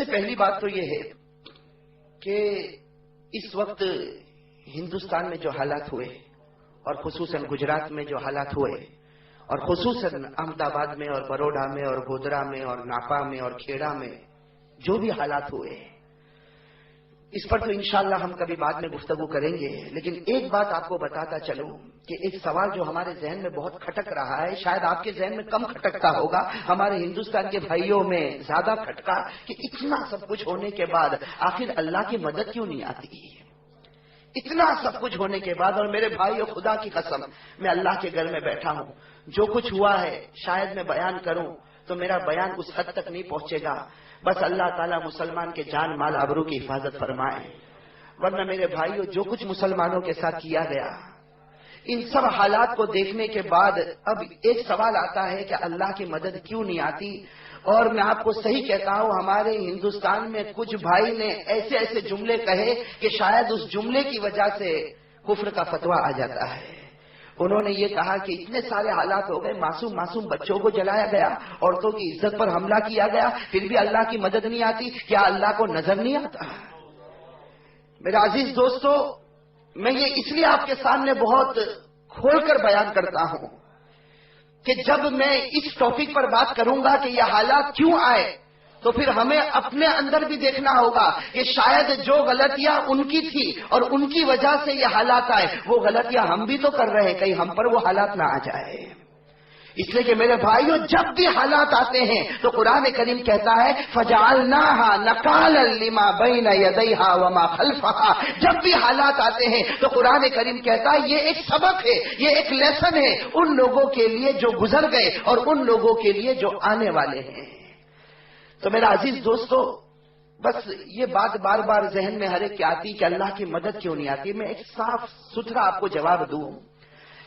سے پہلی بات تو یہ ہے کہ اس وقت ہندوستان میں جو حالات ہوئے اور خصوصاً گجرات میں جو حالات ہوئے اور خصوصاً احمد آباد میں اور بروڈا میں اور گودرا میں اور ناپا میں اور کھیڑا میں جو بھی حالات ہوئے اس پر تو انشاءاللہ ہم کبھی بعد میں گفتگو کریں گے، لیکن ایک بات آپ کو بتاتا چلوں کہ ایک سوال جو ہمارے ذہن میں بہت کھٹک رہا ہے، شاید آپ کے ذہن میں کم کھٹکتا ہوگا، ہمارے ہندوستان کے بھائیوں میں زیادہ کھٹکا کہ اتنا سب کچھ ہونے کے بعد آخر اللہ کی مدد کیوں نہیں آتی؟ اتنا سب کچھ ہونے کے بعد، اور میرے بھائیو خدا کی قسم میں اللہ کے گھر میں بیٹھا ہوں، جو کچھ ہوا ہے شاید میں بیان کروں تو میرا بیان اس حد تک نہیں پہنچے گا، بس اللہ تعالیٰ مسلمان کے جان مال آبرو کی حفاظت فرمائے، ورنہ میرے بھائیو جو کچھ مسلمانوں کے ساتھ کیا گیا، ان سب حالات کو دیکھنے کے بعد اب ایک سوال آتا ہے کہ اللہ کی مدد کیوں نہیں آتی؟ اور میں آپ کو صحیح کہتا ہوں، ہمارے ہندوستان میں کچھ بھائی نے ایسے ایسے جملے کہے کہ شاید اس جملے کی وجہ سے کفر کا فتویٰ آ جاتا ہے۔ انہوں نے یہ کہا کہ اتنے سارے حالات ہو گئے، معصوم بچوں کو جلایا گیا، عورتوں کی عزت پر حملہ کیا گیا، پھر بھی اللہ کی مدد نہیں آتی، کیا اللہ کو نظر نہیں آتا؟ میرے عزیز دوستو، میں یہ اس لیے آپ کے سامنے بہت کھول کر بیان کرتا ہوں کہ جب میں اس ٹاپک پر بات کروں گا کہ یہ حالات کیوں آئے تو پھر ہمیں اپنے اندر بھی دیکھنا ہوگا کہ شاید جو غلطیاں ان کی تھی اور ان کی وجہ سے یہ حالات آئے، وہ غلطیاں ہم بھی تو کر رہے ہیں، کہیں ہم پر وہ حالات نہ آ جائے۔ اس لیے کہ میرے بھائیوں جب بھی حالات آتے ہیں تو قرآن کریم کہتا ہے فَجَعَلْنَاهَا نَكَالًا لِمَا بَيْنَ يَدَيْهَا وَمَا خَلْفَهَا، جب بھی حالات آتے ہیں تو قرآن کریم کہتا ہے یہ ایک سبق ہے، یہ ایک لیسن ہے ان لوگوں کے لیے جو گزر گئے اور ان لوگوں کے لیے جو آنے والے ہیں۔ تو میرا عزیز دوستو، بس یہ بات بار بار ذہن میں ہر ایک کی آتی کہ اللہ کی مدد کیوں نہیں آتی۔ میں ایک صاف ستھرا آپ کو جواب دوں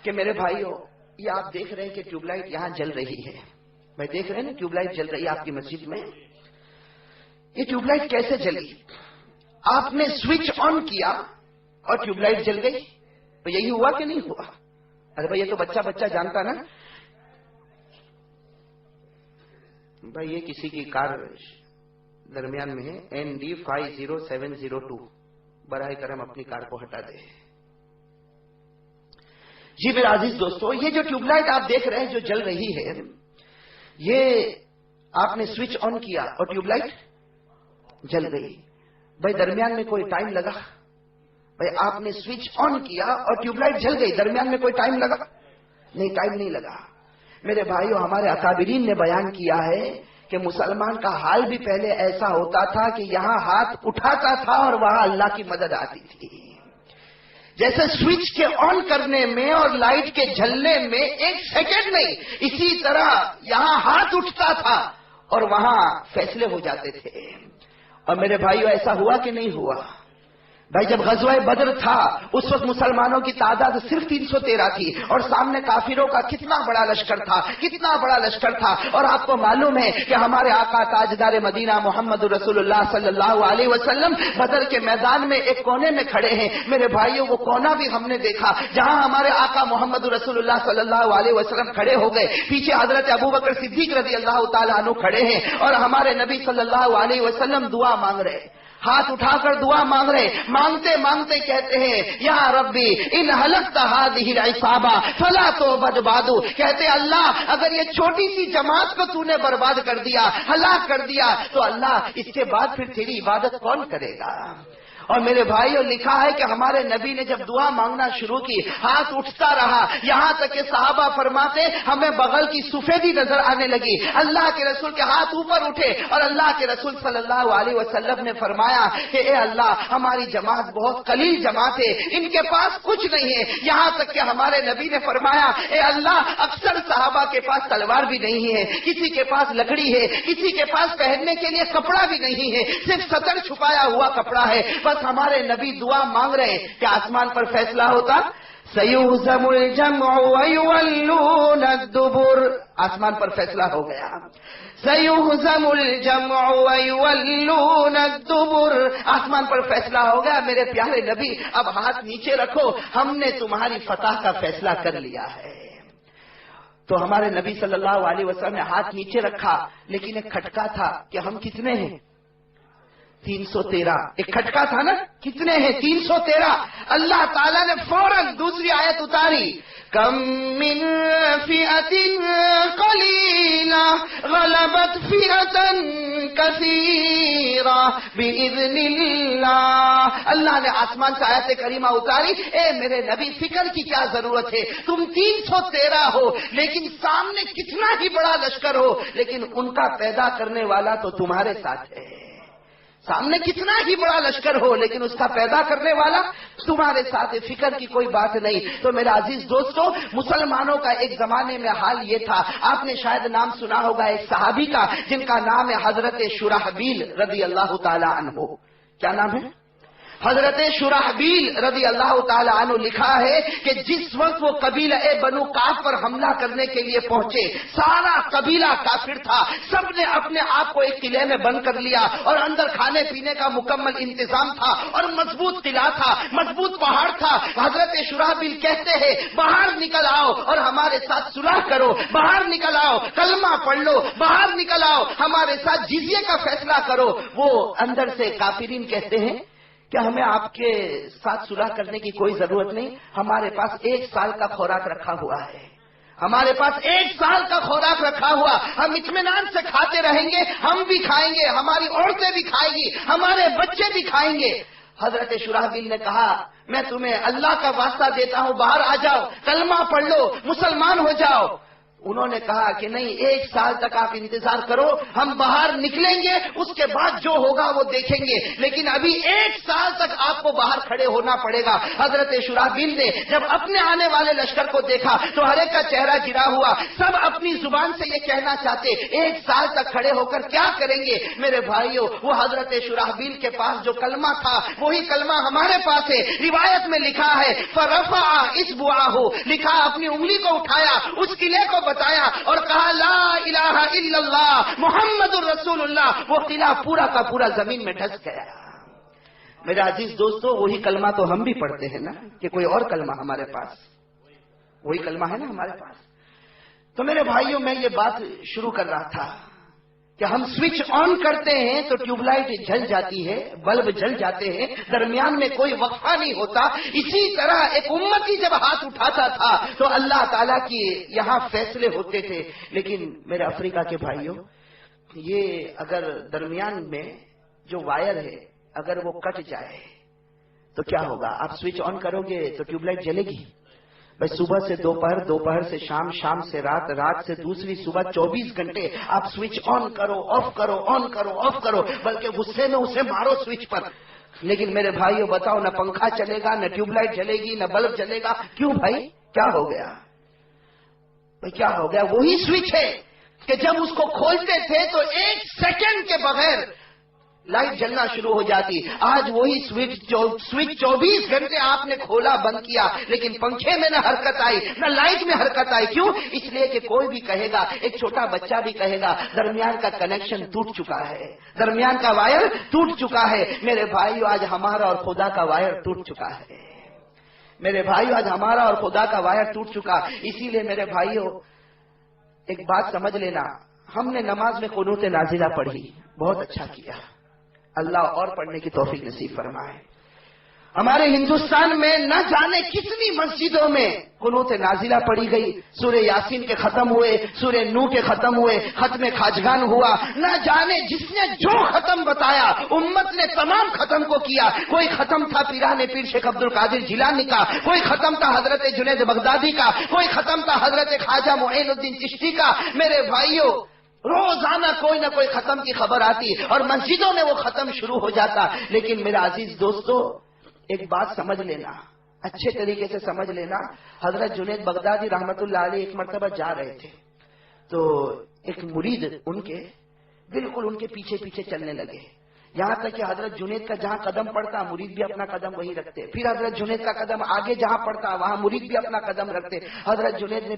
کہ میرے بھائیوں، یہ آپ دیکھ رہے ہیں کہ ٹیوب لائٹ یہاں جل رہی ہے، میں دیکھ رہے ہیں نا ٹیوب لائٹ جل رہی ہے آپ کی مسجد میں۔ یہ ٹیوب لائٹ کیسے جلی؟ آپ نے سوئچ آن کیا اور ٹیوب لائٹ جل گئی، تو یہی ہوا کہ نہیں ہوا؟ ارے بھائی یہ تو بچہ جانتا نا بھائی، یہ کسی کی کار درمیان میں ہے ND50702، براہ کرم اپنی کار کو ہٹا دے۔ جی میرے عزیز دوستو، یہ جو ٹیوب لائٹ آپ دیکھ رہے ہیں جو جل رہی ہے، یہ آپ نے سوئچ آن کیا اور ٹیوب لائٹ جل گئی۔ بھائی درمیان میں کوئی ٹائم لگا؟ بھائی آپ نے سوئچ آن کیا اور ٹیوب لائٹ جل گئی، درمیان میں کوئی ٹائم لگا؟ نہیں، ٹائم نہیں لگا۔ میرے بھائیو، ہمارے اکابرین نے بیان کیا ہے کہ مسلمان کا حال بھی پہلے ایسا ہوتا تھا کہ یہاں ہاتھ اٹھاتا تھا اور وہاں اللہ کی مدد آتی تھی۔ جیسے سوئچ کے آن کرنے میں اور لائٹ کے جلنے میں ایک سیکنڈ نہیں، اسی طرح یہاں ہاتھ اٹھتا تھا اور وہاں فیصلے ہو جاتے تھے۔ اور میرے بھائیو، ایسا ہوا کہ نہیں ہوا؟ بھائی جب غزوہ بدر تھا اس وقت مسلمانوں کی تعداد صرف 313 تھی اور سامنے کافروں کا کتنا بڑا لشکر تھا، اور آپ کو معلوم ہے کہ ہمارے آقا تاجدار مدینہ محمد رسول اللہ صلی اللہ علیہ وسلم بدر کے میدان میں ایک کونے میں کھڑے ہیں۔ میرے بھائیوں، وہ کونا بھی ہم نے دیکھا جہاں ہمارے آقا محمد رسول اللہ صلی اللہ علیہ وسلم کھڑے ہو گئے، پیچھے حضرت ابوبکر صدیق رضی اللہ تعالیٰ عنہ کھڑے ہیں اور ہمارے نبی صلی اللہ علیہ وسلم دعا مانگ رہے، ہاتھ اٹھا کر دعا مانگ رہے، مانگتے کہتے ہیں یا ربی ان ہلکت هذه العصابہ فلا تعبد بعد، کہتے اللہ اگر یہ چھوٹی سی جماعت کو تو نے برباد کر دیا، ہلاک کر دیا، تو اللہ اس کے بعد پھر تیری عبادت کون کرے گا؟ اور میرے بھائیوں، لکھا ہے کہ ہمارے نبی نے جب دعا مانگنا شروع کی ہاتھ اٹھتا رہا، یہاں تک کہ صحابہ فرماتے ہمیں بغل کی سفیدی نظر آنے لگی۔ اللہ کے رسول کے ہاتھ اوپر اٹھے اور اللہ کے رسول صلی اللہ علیہ وسلم نے فرمایا کہ اے اللہ، ہماری جماعت بہت قلیل جماعت ہے، ان کے پاس کچھ نہیں ہے۔ یہاں تک کہ ہمارے نبی نے فرمایا اے اللہ، اکثر صحابہ کے پاس تلوار بھی نہیں ہے، کسی کے پاس لکڑی ہے، کسی کے پاس پہننے کے لیے کپڑا بھی نہیں ہے، صرف سطر چھپایا ہوا کپڑا ہے۔ بس ہمارے نبی دعا مانگ رہے ہیں کہ آسمان پر فیصلہ ہوتا سَيُهْزَمُ الْجَمْعُ وَيُوَلُّونَ الدُّبُرَ، آسمان پر فیصلہ ہو گیا۔ سَيُهْزَمُ الْجَمْعُ وَيُوَلُّونَ الدُّبُرَ، آسمان پر فیصلہ ہو گیا۔ میرے پیارے نبی اب ہاتھ نیچے رکھو، ہم نے تمہاری فتح کا فیصلہ کر لیا ہے۔ تو ہمارے نبی صلی اللہ علیہ وسلم نے ہاتھ نیچے رکھا، لیکن ایک کھٹکا تھا کہ ہم کتنے ہیں؟ 313 ایک کھٹکا تھا نا، کتنے ہیں 313. اللہ تعالیٰ نے فوراً دوسری آیت اتاری، کم من فئۃ قلیلہ غلبت فئۃ کثیرہ باذن اللہ. اللہ نے آسمان سے آیت کریمہ اتاری، اے میرے نبی فکر کی کیا ضرورت ہے، تم 313 ہو لیکن سامنے کتنا ہی بڑا لشکر ہو، لیکن ان کا پیدا کرنے والا تو تمہارے ساتھ ہے. سامنے کتنا ہی بڑا لشکر ہو لیکن اس کا پیدا کرنے والا تمہارے ساتھ، فکر کی کوئی بات نہیں. تو میرے عزیز دوستو، مسلمانوں کا ایک زمانے میں حال یہ تھا، آپ نے شاید نام سنا ہوگا ایک صحابی کا جن کا نام ہے حضرت شرحبیل رضی اللہ تعالی عنہ. کیا نام ہے؟ حضرت شرحبیل رضی اللہ تعالی عنہ. لکھا ہے کہ جس وقت وہ قبیلہ بنو کعب پر حملہ کرنے کے لیے پہنچے، سارا قبیلہ کافر تھا، سب نے اپنے آپ کو ایک قلعے میں بند کر لیا اور اندر کھانے پینے کا مکمل انتظام تھا اور مضبوط قلعہ تھا، مضبوط پہاڑ تھا. حضرت شرحبیل کہتے ہیں باہر نکل آؤ اور ہمارے ساتھ صلح کرو، باہر نکل آؤ کلمہ پڑھ لو، باہر نکل آؤ ہمارے ساتھ جزیے کا فیصلہ کرو. وہ اندر سے کافرین کہتے ہیں کہ ہمیں آپ کے ساتھ صلح کرنے کی کوئی ضرورت نہیں، ہمارے پاس 1 سال کا خوراک رکھا ہوا ہے، ہمارے پاس 1 سال کا خوراک رکھا ہوا، ہم اطمینان سے کھاتے رہیں گے، ہم بھی کھائیں گے، ہماری عورتیں بھی کھائیں گی، ہمارے بچے بھی کھائیں گے. حضرت شرحبیل نے کہا میں تمہیں اللہ کا واسطہ دیتا ہوں، باہر آ جاؤ، کلمہ پڑھ لو، مسلمان ہو جاؤ. انہوں نے کہا کہ نہیں، 1 سال تک آپ انتظار کرو، ہم باہر نکلیں گے، اس کے بعد جو ہوگا وہ دیکھیں گے، لیکن ابھی 1 سال تک آپ کو باہر کھڑے ہونا پڑے گا. حضرت شرحبیل نے جب اپنے آنے والے لشکر کو دیکھا تو ہر ایک کا چہرہ گرا ہوا، سب اپنی زبان سے یہ کہنا چاہتے 1 سال تک کھڑے ہو کر کیا کریں گے. میرے بھائیوں، وہ حضرت شرحبیل کے پاس جو کلمہ تھا وہی کلمہ ہمارے پاس ہے. روایت میں لکھا ہے فرفع اصبعہ، لکھا اپنی انگلی کو اٹھایا، اس قلعے کو بتایا اور کہا لا الہ الا اللہ محمد الرسول اللہ. وہ قلعہ پورا کا پورا زمین میں ڈھس گیا. میرے عزیز دوستو، وہی کلمہ تو ہم بھی پڑھتے ہیں نا، کہ کوئی اور کلمہ ہمارے پاس، وہی کلمہ ہے نا ہمارے پاس. تو میرے بھائیوں، میں یہ بات شروع کر رہا تھا کہ ہم سوئچ آن کرتے ہیں تو ٹیوب لائٹ جل جاتی ہے، بلب جل جاتے ہیں، درمیان میں کوئی وقفہ نہیں ہوتا. اسی طرح ایک امتی جب ہاتھ اٹھاتا تھا تو اللہ تعالیٰ کی یہاں فیصلے ہوتے تھے. لیکن میرے افریقہ کے بھائیوں، یہ اگر درمیان میں جو وائر ہے اگر وہ کٹ جائے تو کیا ہوگا؟ آپ سوئچ آن کرو گے تو ٹیوب لائٹ جلے گی. بھائی صبح سے دوپہر، دوپہر سے شام، شام سے رات، رات سے دوسری صبح، 24 گھنٹے آپ سوئچ آن کرو، آف کرو، آن کرو، آف کرو، بلکہ غصے میں اسے مارو سوئچ پر. لیکن میرے بھائیو بتاؤ، نہ پنکھا چلے گا، نہ ٹیوب لائٹ جلے گی، نہ بلب جلے گا. کیوں بھائی؟ کیا ہو گیا بھائی؟ کیا ہو گیا؟ وہی سوئچ ہے کہ جب اس کو کھولتے تھے تو 1 سیکنڈ کے بغیر لائٹ جلنا شروع ہو جاتی. آج وہی سوئچ 24 گھنٹے آپ نے کھولا بند کیا، لیکن پنکھے میں نہ حرکت آئی، نہ لائٹ میں حرکت آئی. کیوں؟ اس لیے کہ کوئی بھی کہے گا، ایک چھوٹا بچہ بھی کہے گا درمیان کا کنیکشن ٹوٹ چکا ہے، درمیان کا وائر ٹوٹ چکا ہے. میرے بھائیو، آج ہمارا اور خدا کا وائر ٹوٹ چکا ہے. میرے بھائیو، آج ہمارا اور خدا کا وائر ٹوٹ چکا. اسی لیے میرے بھائیو، ایک بات سمجھ لینا، ہم نے نماز میں قنوت نازلہ پڑھی، بہت اچھا کیا، اللہ اور پڑھنے کی توفیق نصیب فرمائے. ہمارے ہندوستان میں نہ جانے کتنی مسجدوں میں قنوت نازلہ پڑھی گئی، سورہ یاسین کے ختم ہوئے، سورہ نو کے ختم ہوئے، ختم خواجگان ہوا. نہ جانے جس نے جو ختم بتایا امت نے تمام ختم کو کیا. کوئی ختم تھا پیران پیر شیخ عبد القادر جیلانی کا، کوئی ختم تھا حضرت جنید بغدادی کا، کوئی ختم تھا حضرت خواجہ معین الدین چشتی کا. میرے بھائیوں، روزانہ کوئی نہ کوئی ختم کی خبر آتی اور مسجدوں میں وہ ختم شروع ہو جاتا. لیکن میرا عزیز دوستو، ایک بات سمجھ لینا، اچھے طریقے سے سمجھ لینا. حضرت جنید بغدادی رحمت اللہ علیہ ایک مرتبہ جا رہے تھے تو ایک مرید ان کے بالکل ان کے پیچھے پیچھے چلنے لگے، یہاں تک کہ حضرت جنید کا جہاں قدم پڑتا مرید بھی اپنا قدم وہیں رکھتے، پھر حضرت جنید کا قدم آگے جہاں پڑتا وہاں مرید بھی اپنا قدم رکھتے. حضرت جنید نے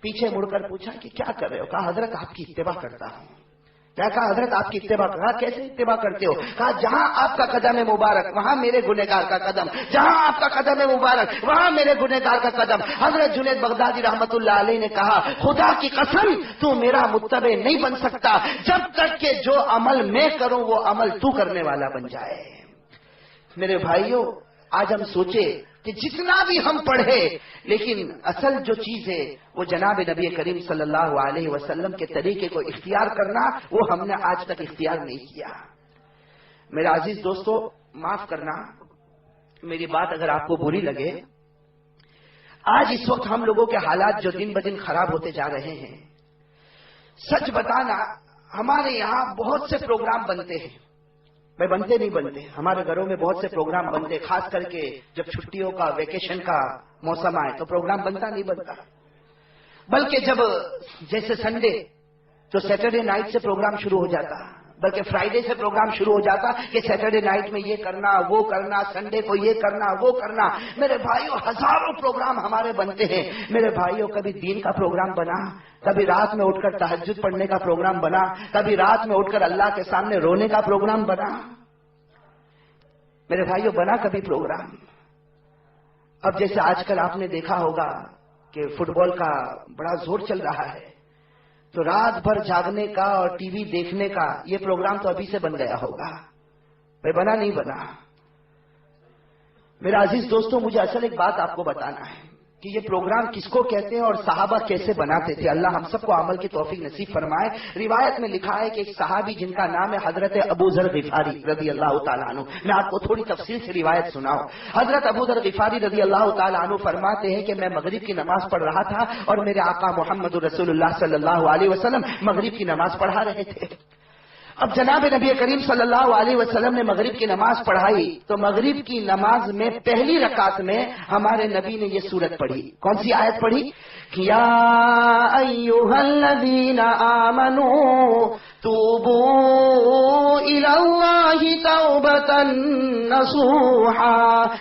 پیچھے مڑ کر پوچھا کہ کیا کر رہے ہو؟ کہا حضرت آپ کی اتباع کرتا ہوں. کیا کہا؟ حضرت آپ کی اتباع. کہا کیسے اتباع کرتے ہو؟ کہا جہاں آپ کا قدم ہے مبارک وہاں میرے گنہگار کا قدم، جہاں آپ کا قدم ہے مبارک وہاں میرے گنہگار کا قدم. حضرت جنید بغدادی رحمت اللہ علیہ نے کہا خدا کی قسم تو میرا متبع نہیں بن سکتا جب تک کہ جو عمل میں کروں وہ عمل تو کرنے والا بن جائے. میرے بھائیوں، آج ہم سوچے کہ جتنا بھی ہم پڑھے لیکن اصل جو چیز ہے وہ جناب نبی کریم صلی اللہ علیہ وسلم کے طریقے کو اختیار کرنا، وہ ہم نے آج تک اختیار نہیں کیا. میرے عزیز دوستو، معاف کرنا میری بات اگر آپ کو بری لگے. آج اس وقت ہم لوگوں کے حالات جو دن بدن خراب ہوتے جا رہے ہیں، سچ بتانا ہمارے یہاں بہت سے پروگرام بنتے ہیں. میں بنتے نہیں بنتے، ہمارے گھروں میں بہت سے پروگرام بنتے، خاص کر کے جب چھٹیوں کا ویکیشن کا موسم آئے تو پروگرام بنتا نہیں بنتا. بلکہ جب جیسے سنڈے تو سیٹرڈے نائٹ سے پروگرام شروع ہو جاتا، بلکہ فرائیڈے سے پروگرام شروع ہو جاتا کہ سیٹرڈے نائٹ میں یہ کرنا وہ کرنا، سنڈے کو یہ کرنا وہ کرنا. میرے بھائیوں، ہزاروں پروگرام ہمارے بنتے ہیں. میرے بھائیوں، کبھی دین کا پروگرام بنا، کبھی رات میں اٹھ کر تہجد پڑھنے کا پروگرام بنا، کبھی رات میں اٹھ کر اللہ کے سامنے رونے کا پروگرام بنا. میرے بھائیوں، بنا کبھی پروگرام. اب جیسے آج کل آپ نے دیکھا ہوگا کہ فٹ بال کا بڑا زور چل رہا ہے، تو رات بھر جاگنے کا اور ٹی وی دیکھنے کا یہ پروگرام تو ابھی سے بن گیا ہوگا. بھائی بنا نہیں بنا؟ میرا عزیز دوستوں، مجھے اصل ایک بات آپ کو بتانا ہے کہ یہ پروگرام کس کو کہتے ہیں اور صحابہ کیسے بناتے تھے. اللہ ہم سب کو عمل کی توفیق نصیب فرمائے. روایت میں لکھا ہے کہ ایک صحابی جن کا نام ہے حضرت ابو ذر غفاری رضی اللہ تعالیٰ عنہ، میں آپ کو تھوڑی تفصیل سے روایت سناؤں. حضرت ابو ذر غفاری رضی اللہ تعالیٰ عنہ فرماتے ہیں کہ میں مغرب کی نماز پڑھ رہا تھا اور میرے آقا محمد رسول اللہ صلی اللہ علیہ وسلم مغرب کی نماز پڑھا رہے تھے. اب جناب نبی کریم صلی اللہ علیہ وسلم نے مغرب کی نماز پڑھائی تو مغرب کی نماز میں پہلی رکعت میں ہمارے نبی نے یہ سورت پڑھی. کون سی آیت پڑھی؟ یا ایھا الذین آمنوا توبوا الی اللہ توبۃ نصوحا،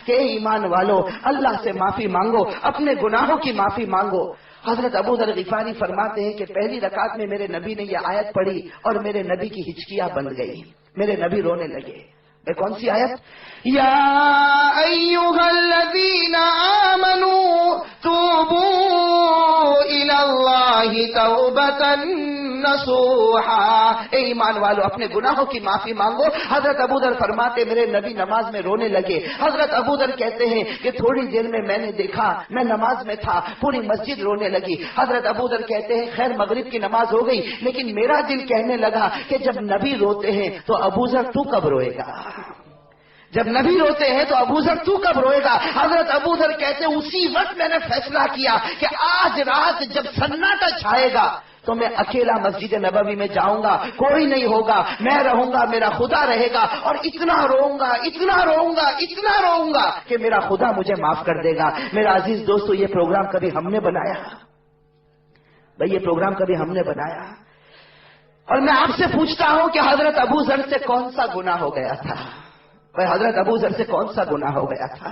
کہ ایمان والو اللہ سے معافی مانگو، اپنے گناہوں کی معافی مانگو. حضرت ابو ذر غفاری فرماتے ہیں کہ پہلی رکعت میں میرے نبی نے یہ آیت پڑھی اور میرے نبی کی ہچکیاں بند گئی، میرے نبی رونے لگے. کون سی آیت؟ یا ایھا الذین آمنوا توبوا الی اللہ توبۃ نصوحا، اے ایمان والو اپنے گناہوں کی معافی مانگو. حضرت ابو ذر فرماتے میرے نبی نماز میں رونے لگے. حضرت ابو ذر کہتے ہیں کہ تھوڑی دیر میں نے دیکھا، میں نماز میں تھا، پوری مسجد رونے لگی. حضرت ابو ذر کہتے ہیں خیر مغرب کی نماز ہو گئی، لیکن میرا دل کہنے لگا کہ جب نبی روتے ہیں تو ابو ذر تو کب روئے گا؟ جب نبی روتے ہیں تو ابو ذر تو کب روئے گا؟ حضرت ابو ذر کہتے ہیں اسی وقت میں نے فیصلہ کیا کہ آج رات جب سناٹا چھائے گا تو میں اکیلا مسجد نبوی میں جاؤں گا، کوئی نہیں ہوگا، میں رہوں گا، میرا خدا رہے گا، اور اتنا روؤں گا اتنا روؤں گا اتنا روؤں گا کہ میرا خدا مجھے معاف کر دے گا. میرا عزیز دوستو، یہ پروگرام کبھی ہم نے بنایا؟ بھائی یہ پروگرام کبھی ہم نے بنایا؟ اور میں آپ سے پوچھتا ہوں کہ حضرت ابو ذر سے کون سا گناہ ہو گیا تھا؟ بھائی حضرت ابو ذر سے کون سا گناہ ہو گیا تھا؟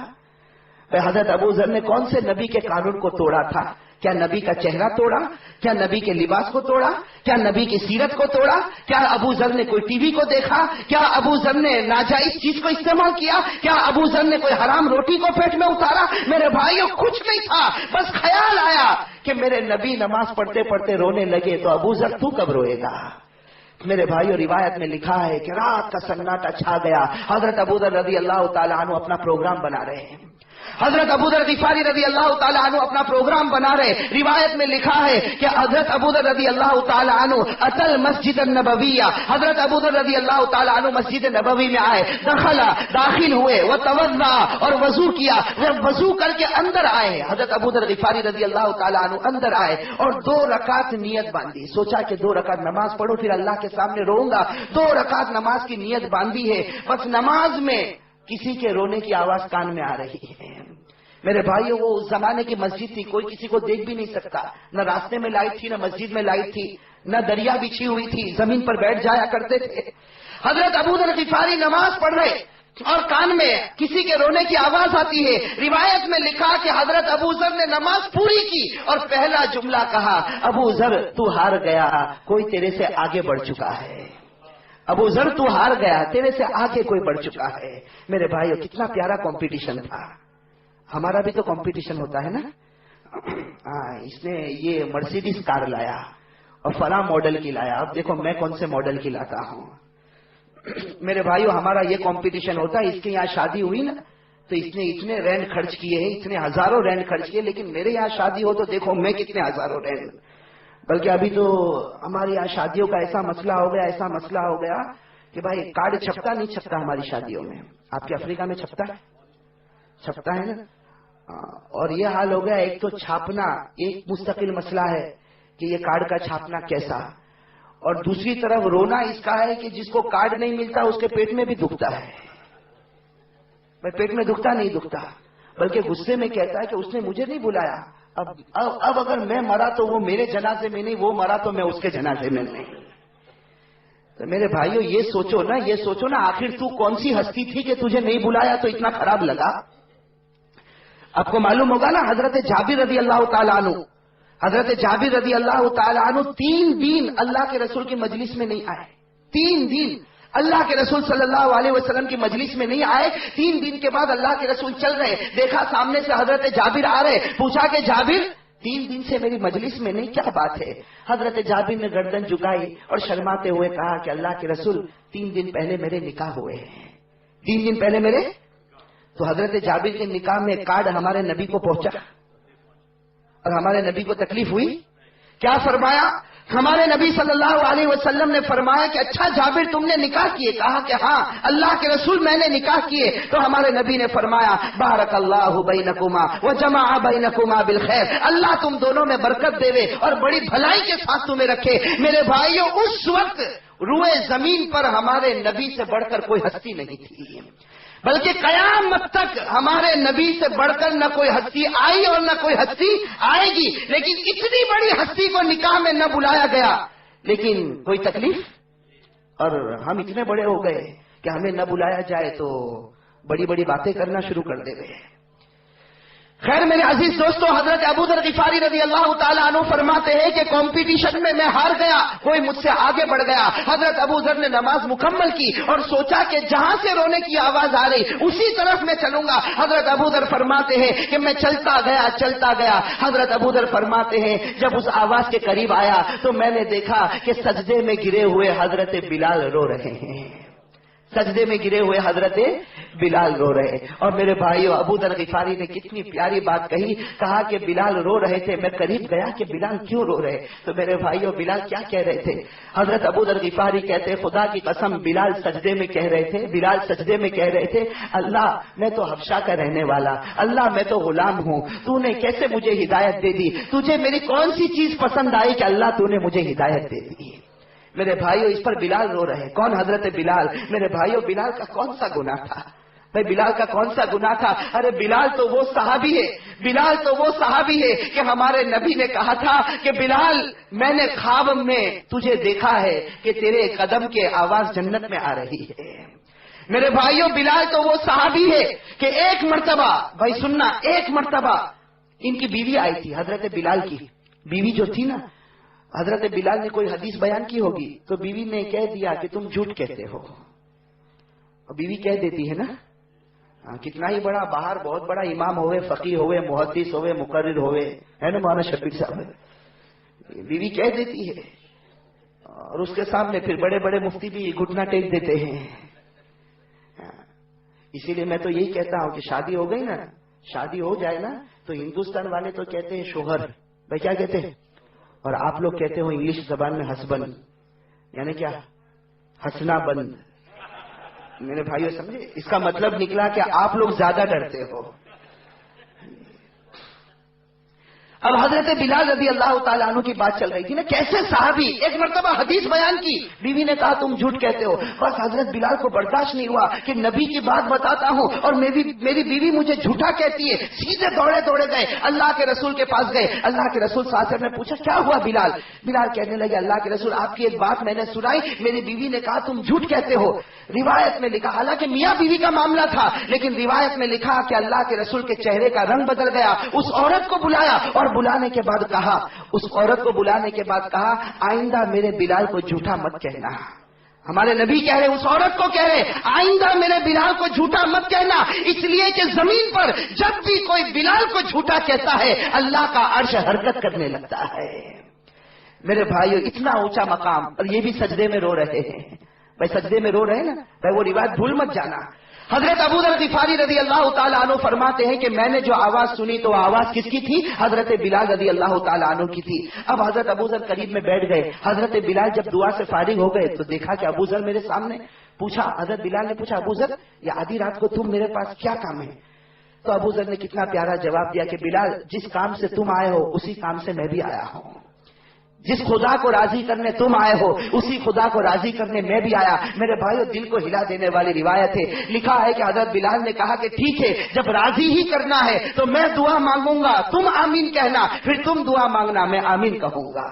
بھائی حضرت ابو ذر نے کون سے نبی کے قانون کو توڑا تھا؟ کیا نبی کا چہرہ توڑا؟ کیا نبی کے لباس کو توڑا؟ کیا نبی کی سیرت کو توڑا؟ کیا ابو ذر نے کوئی ٹی وی کو دیکھا؟ کیا ابو ذر نے ناجائز چیز کو استعمال کیا؟ کیا ابو ذر نے کوئی حرام روٹی کو پیٹ میں اتارا؟ میرے بھائیوں کچھ نہیں تھا، بس خیال آیا کہ میرے نبی نماز پڑھتے پڑھتے رونے لگے تو ابو ذر تو کب روئے گا؟ میرے بھائیوں روایت میں لکھا ہے کہ رات کا سناٹا چھا گیا. حضرت ابو ذر رضی اللہ تعالیٰ عنہ اپنا پروگرام بنا رہے ہیں. حضرت ابو ذر غفاری رضی اللہ تعالیٰ عنہ اپنا پروگرام بنا رہے. روایت میں لکھا ہے کہ حضرت ابو ذر رضی اللہ تعالیٰ عنہ اتل مسجد النبویہ، حضرت ابو ذر رضی اللہ تعالیٰ عنہ مسجد نبوی میں آئے، داخل ہوئے، وہ توضا اور وضو کیا. وہ وضو کر کے اندر آئے، حضرت ابو ذر غفاری رضی اللہ تعالیٰ عنہ اندر آئے اور 2 رکعت نیت باندھی. سوچا کہ 2 رکعت نماز پڑھو پھر اللہ کے سامنے روؤں گا. 2 رکعت نماز کی نیت باندھی ہے، بس نماز میں کسی کے رونے کی آواز کان میں آ رہی ہے. میرے بھائیوں وہ اس زمانے کی مسجد تھی، کوئی کسی کو دیکھ بھی نہیں سکتا، نہ راستے میں لائٹ تھی، نہ مسجد میں لائٹ تھی، نہ دریا بچھی ہوئی تھی، زمین پر بیٹھ جایا کرتے تھے. حضرت ابو ذر غفاری نماز پڑھ رہے اور کان میں کسی کے رونے کی آواز آتی ہے. روایت میں لکھا کہ حضرت ابو ذر نے نماز پوری کی اور پہلا جملہ کہا, ابو ذر تو ہار گیا, کوئی تیرے سے آگے بڑھ چکا ہے. ابو ذر تو ہار گیا, تیرے سے آگے کوئی بڑھ چکا ہے. میرے بھائیو, کتنا پیارا کمپٹیشن تھا. ہمارا بھی تو کمپٹیشن ہوتا ہے نا. اس نے یہ مرسیڈیز کار لایا اور فلاں ماڈل کی لایا, اب دیکھو میں کون سے ماڈل کی لاتا ہوں. میرے بھائیو, ہمارا یہ کمپٹیشن ہوتا ہے. اس کے یہاں شادی ہوئی نا تو اس نے اتنے رینڈ خرچ کیے ہیں, اتنے ہزاروں رینڈ خرچ کیے, لیکن میرے یہاں شادی ہو تو دیکھو میں کتنے ہزاروں رینڈ. بلکہ ابھی تو ہمارے یہاں شادیوں کا ایسا مسئلہ ہو گیا, ایسا مسئلہ ہو گیا کہ بھائی کارڈ چھپتا نہیں چھپتا ہماری شادیوں میں. آپ کے افریقہ میں چھپتا ہے, چھپتا ہے نا. اور یہ حال ہو گیا, ایک تو چھاپنا ایک مستقل مسئلہ ہے کہ یہ کارڈ کا چھاپنا کیسا, اور دوسری طرف رونا اس کا ہے کہ جس کو کارڈ نہیں ملتا اس کے پیٹ میں بھی دکھتا ہے. بھائی پیٹ میں دکھتا نہیں دکھتا, بلکہ غصے میں کہتا ہے کہ اس نے مجھے نہیں بلایا. اب اگر میں مرا تو وہ میرے جنازے میں نہیں, وہ مرا تو میں اس کے جنازے میں نہیں. تو میرے بھائیو یہ سوچو نا, یہ سوچو نا, آخر تو کون سی ہستی تھی کہ تجھے نہیں بلایا تو اتنا خراب لگا. آپ کو معلوم ہوگا نا, حضرت جابر رضی اللہ تعالیٰ عنہ, حضرت جابر رضی اللہ تعالیٰ عنہ 3 دن اللہ کے رسول کی مجلس میں نہیں آئے. 3 دن اللہ کے رسول صلی اللہ علیہ وسلم کی مجلس میں نہیں آئے. 3 دن کے بعد اللہ کے رسول چل رہے, دیکھا سامنے سے حضرت جابر آ رہے, پوچھا کہ جابر 3 دن سے میری مجلس میں نہیں, کیا بات ہے؟ حضرت جابر نے گردن جھکائی اور شرماتے ہوئے کہا کہ اللہ کے رسول 3 دن پہلے میرے نکاح ہوئے ہیں. 3 دن پہلے میرے. تو حضرت جابر کے نکاح میں کارڈ ہمارے نبی کو پہنچا اور ہمارے نبی کو تکلیف ہوئی. کیا فرمایا ہمارے نبی صلی اللہ علیہ وسلم نے؟ فرمایا کہ اچھا جابر تم نے نکاح کیے؟ کہا کہ ہاں اللہ کے رسول میں نے نکاح کیے. تو ہمارے نبی نے فرمایا بارک اللہ بینکما وجمع بینکما بالخیر, اللہ تم دونوں میں برکت دے اور بڑی بھلائی کے ساتھ تمہیں رکھے. میرے بھائیو, اس وقت روئے زمین پر ہمارے نبی سے بڑھ کر کوئی ہستی نہیں تھی, بلکہ قیامت تک ہمارے نبی سے بڑھ کر نہ کوئی ہستی آئی اور نہ کوئی ہستی آئے گی. لیکن اتنی بڑی ہستی کو نکاح میں نہ بلایا گیا, لیکن کوئی تکلیف. اور ہم اتنے بڑے ہو گئے کہ ہمیں نہ بلایا جائے تو بڑی بڑی باتیں کرنا شروع کر دے گئے. خیر میرے عزیز دوستو, حضرت ابو ذر غفاری رضی اللہ تعالیٰ عنہ فرماتے ہیں کہ کمپٹیشن میں ہار گیا, کوئی مجھ سے آگے بڑھ گیا. حضرت ابو ذر نے نماز مکمل کی اور سوچا کہ جہاں سے رونے کی آواز آ رہی اسی طرف میں چلوں گا. حضرت ابو ذر فرماتے ہیں کہ میں چلتا گیا. حضرت ابو ذر فرماتے ہیں جب اس آواز کے قریب آیا تو میں نے دیکھا کہ سجدے میں گرے ہوئے حضرت بلال رو رہے ہیں. سجدے میں گرے ہوئے حضرت بلال رو رہے. اور میرے بھائیو, ابو ذر غفاری نے کتنی پیاری بات کہی, کہا کہ بلال رو رہے تھے. میں قریب گیا کہ بلال کیوں رو رہے. تو میرے بھائیو, بلال کیا کہہ رہے تھے؟ حضرت ابو ذر غفاری کہتے خدا کی قسم بلال سجدے میں کہہ رہے تھے, بلال سجدے میں کہہ رہے تھے, اللہ میں تو حبشہ کا رہنے والا, اللہ میں تو غلام ہوں, تو نے کیسے مجھے ہدایت دے دی, تجھے میری کون سی چیز پسند آئی کہ اللہ تو نے مجھے ہدایت دے دی. میرے بھائیو, اس پر بلال رو رہے. کون؟ حضرت بلال. میرے بھائیو, بلال کا کون سا گناہ تھا؟ بھائی بلال کا کون سا گناہ تھا؟ ارے بلال تو وہ صحابی ہے, بلال تو وہ صحابی ہے کہ ہمارے نبی نے کہا تھا کہ بلال میں نے خواب میں تجھے دیکھا ہے کہ تیرے قدم کے آواز جنت میں آ رہی ہے. میرے بھائیو, بلال تو وہ صحابی ہے کہ ایک مرتبہ, بھائی سننا, ایک مرتبہ ان کی بیوی آئی تھی. حضرت بلال کی بیوی جو تھی نا, حضرت بلال نے کوئی حدیث بیان کی ہوگی تو بیوی نے کہہ دیا کہ تم جھوٹ کہتے ہو. اور بیوی کہہ دیتی ہے نا, کتنا ہی بڑا باہر بہت بڑا امام ہوئے, فقیہ ہوئے, محدث ہوئے, مقرر ہوئے, ہے نا مولانا شبیر صاحب, بیوی کہہ دیتی ہے اور اس کے سامنے پھر بڑے بڑے مفتی بھی گھٹنا ٹیک دیتے ہیں. اسی لیے میں تو یہی کہتا ہوں کہ شادی ہو گئی نا, شادی ہو جائے نا تو ہندوستان والے تو کہتے ہیں شوہر, بھائی کیا کہتے ہیں, اور آپ لوگ کہتے ہو انگلش زبان میں ہسبینڈ, یعنی کیا, ہنسنا بند. میرے بھائیو سمجھے, اس کا مطلب نکلا کہ آپ لوگ زیادہ ڈرتے ہو. اب حضرت بلال رضی اللہ تعالیٰ عنہ کی بات چل رہی تھی نا، کیسے صحابی ایک مرتبہ حدیث بیان کی، بیوی نے کہا تم جھوٹ کہتے ہو، بس حضرت بلال کو برداشت نہیں ہوا کہ نبی کی بات بتاتا ہوں اور میری بیوی مجھے جھوٹا کہتی ہے، سیدھے دوڑے گئے اللہ کے رسول کے پاس گئے۔ اللہ کے رسول صلی اللہ علیہ وسلم نے پوچھا کیا ہوا بلال؟ بلال کہنے لگے اللہ کے رسول آپ کی ایک بات میں نے سنائی، میری بیوی نے کہا تم جھوٹ کہتے ہو۔ روایت میں لکھا، حالانکہ میاں بیوی کا معاملہ تھا، لیکن روایت میں لکھا کہ اللہ کے رسول کے چہرے کا رنگ بدل گیا۔ اس عورت کو بلایا اور بلانے کے بعد کہا، اس عورت کو بلانے کے بعد کہا آئندہ میرے بلال کو جھوٹا مت کہنا۔ ہمارے نبی کہہ رہے، اس عورت کو کہہ رہے آئندہ میرے بلال کو جھوٹا مت کہنا، اس لیے کہ زمین پر جب بھی کوئی بلال کو جھوٹا کہتا ہے اللہ کا عرش حرکت کرنے لگتا ہے۔ میرے بھائیو، اتنا اونچا مقام، اور یہ بھی سجدے میں رو رہے ہیں۔ بھائی سجدے میں رو رہے ہیں نا، بھائی وہ روایت بھول مت جانا۔ حضرت ابو ذر غفاری رضی اللہ تعالیٰ عنہ فرماتے ہیں کہ میں نے جو آواز سنی تو آواز کس کی تھی؟ حضرت بلال رضی اللہ تعالیٰ عنہ کی تھی۔ اب حضرت ابو ذر قریب میں بیٹھ گئے، حضرت بلال جب دعا سے فارغ ہو گئے تو دیکھا کہ ابو ذر میرے سامنے۔ پوچھا، حضرت بلال نے پوچھا ابو ذر یہ آدھی رات کو تم میرے پاس کیا کام ہے؟ تو ابو ذر نے کتنا پیارا جواب دیا کہ بلال جس کام سے تم آئے ہو اسی کام سے میں بھی آیا ہوں، جس خدا کو راضی کرنے تم آئے ہو اسی خدا کو راضی کرنے میں بھی آیا۔ میرے بھائیو، دل کو ہلا دینے والی روایت ہے۔ لکھا ہے کہ حضرت بلال نے کہا کہ ٹھیک ہے، جب راضی ہی کرنا ہے تو میں دعا مانگوں گا، تم آمین کہنا، پھر تم دعا مانگنا، میں آمین کہوں گا۔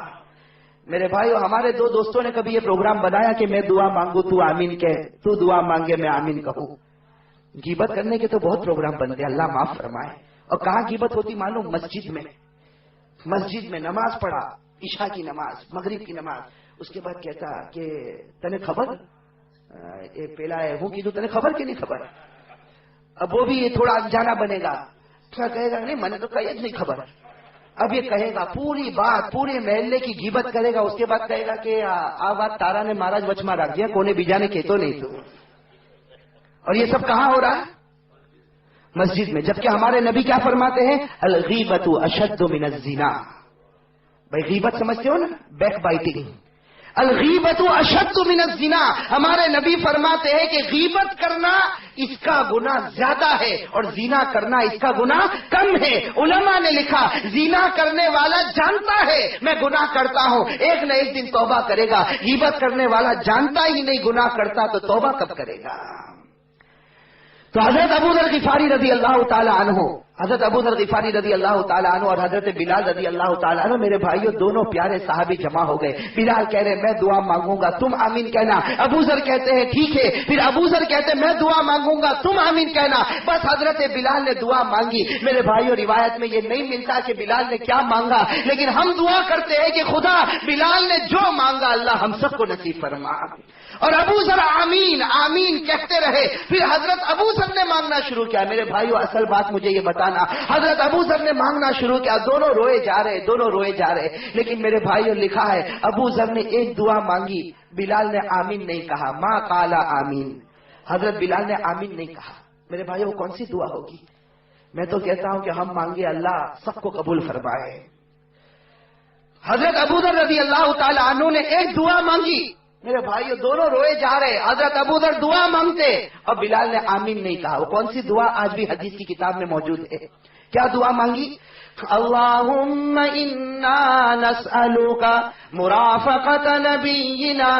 میرے بھائیو، ہمارے دو دوستوں نے کبھی یہ پروگرام بنایا کہ میں دعا مانگوں تو آمین کہے، تو دعا مانگے میں آمین کہوں۔ غیبت کرنے کے تو بہت پروگرام بنتے، اللہ معاف فرمائے۔ اور کہاں غیبت ہوتی معلوم؟ مسجد میں نماز پڑھا، عشاء کی نماز، مغرب کی نماز، اس کے بعد کہتا کہ تنے خبر پہلا ہے وہ کی تو تنے خبر کہ نہیں خبر؟ اب وہ بھی تھوڑا انجانا بنے گا، کیا کہے گا؟ نہیں میں نے تو کہی نہیں خبر۔ اب یہ کہے گا پوری بات، پورے محلے کی غیبت کرے گا، اس کے بعد کہے گا کہ آواز تارا نے مہاراج وچما رکھ دیا، کونے بیجانے کے تو نہیں تو۔ اور یہ سب کہاں ہو رہا ہے؟ مسجد میں، جبکہ ہمارے نبی کیا فرماتے ہیں؟ الغیبت اشد من الزنا۔ بھائی غیبت سمجھتے ہو نا، بیک بائٹنگ، الغیبت اشد من الزنا۔ ہمارے نبی فرماتے ہیں کہ غیبت کرنا اس کا گناہ زیادہ ہے اور زنا کرنا اس کا گناہ کم ہے۔ علماء نے لکھا زنا کرنے والا جانتا ہے میں گناہ کرتا ہوں، ایک نہ ایک دن توبہ کرے گا۔ غیبت کرنے والا جانتا ہی نہیں گناہ کرتا تو توبہ کب کرے گا؟ تو حضرت ابو ذر غفاری رضی اللہ تعالی عنہ، حضرت ابو ذر غفاری رضی اللہ تعالیٰ عنہ اور حضرت بلال رضی اللہ تعالیٰ عنہ، میرے بھائیوں دونوں پیارے صحابی جمع ہو گئے۔ بلال کہہ رہے میں دعا مانگوں گا، تم آمین کہنا۔ ابو ذر کہتے ہیں ٹھیک ہے، پھر ابو ذر کہتے ہیں میں دعا مانگوں گا، تم آمین کہنا۔ بس حضرت بلال نے دعا مانگی۔ میرے بھائیوں روایت میں یہ نہیں ملتا کہ بلال نے کیا مانگا، لیکن ہم دعا کرتے ہیں کہ خدا بلال نے جو مانگا اللہ ہم سب کو نصیب فرما۔ اور ابو ذر آمین آمین کہتے رہے۔ پھر حضرت ابو ذر نے مانگنا شروع کیا۔ میرے بھائیو اصل بات مجھے یہ بتانا، حضرت ابو ذر نے مانگنا شروع کیا، دونوں روئے جا رہے، لیکن میرے بھائیو لکھا ہے ابو ذر نے ایک دعا مانگی، بلال نے آمین نہیں کہا، ما قالا آمین، حضرت بلال نے آمین نہیں کہا۔ میرے بھائیو کون سی دعا ہوگی؟ میں تو کہتا ہوں کہ ہم مانگے اللہ سب کو قبول فرمائے۔ حضرت ابو ذر رضی اللہ تعالی عنہ نے ایک دعا مانگی، میرے بھائیو دونوں روئے جا رہے، حضرت ابو ذر دعا مانگتے اور بلال نے آمین نہیں کہا۔ وہ کون سی دعا آج بھی حدیث کی کتاب میں موجود ہے؟ کیا دعا مانگی؟ اللہم انا نسألک مرافقت نبینا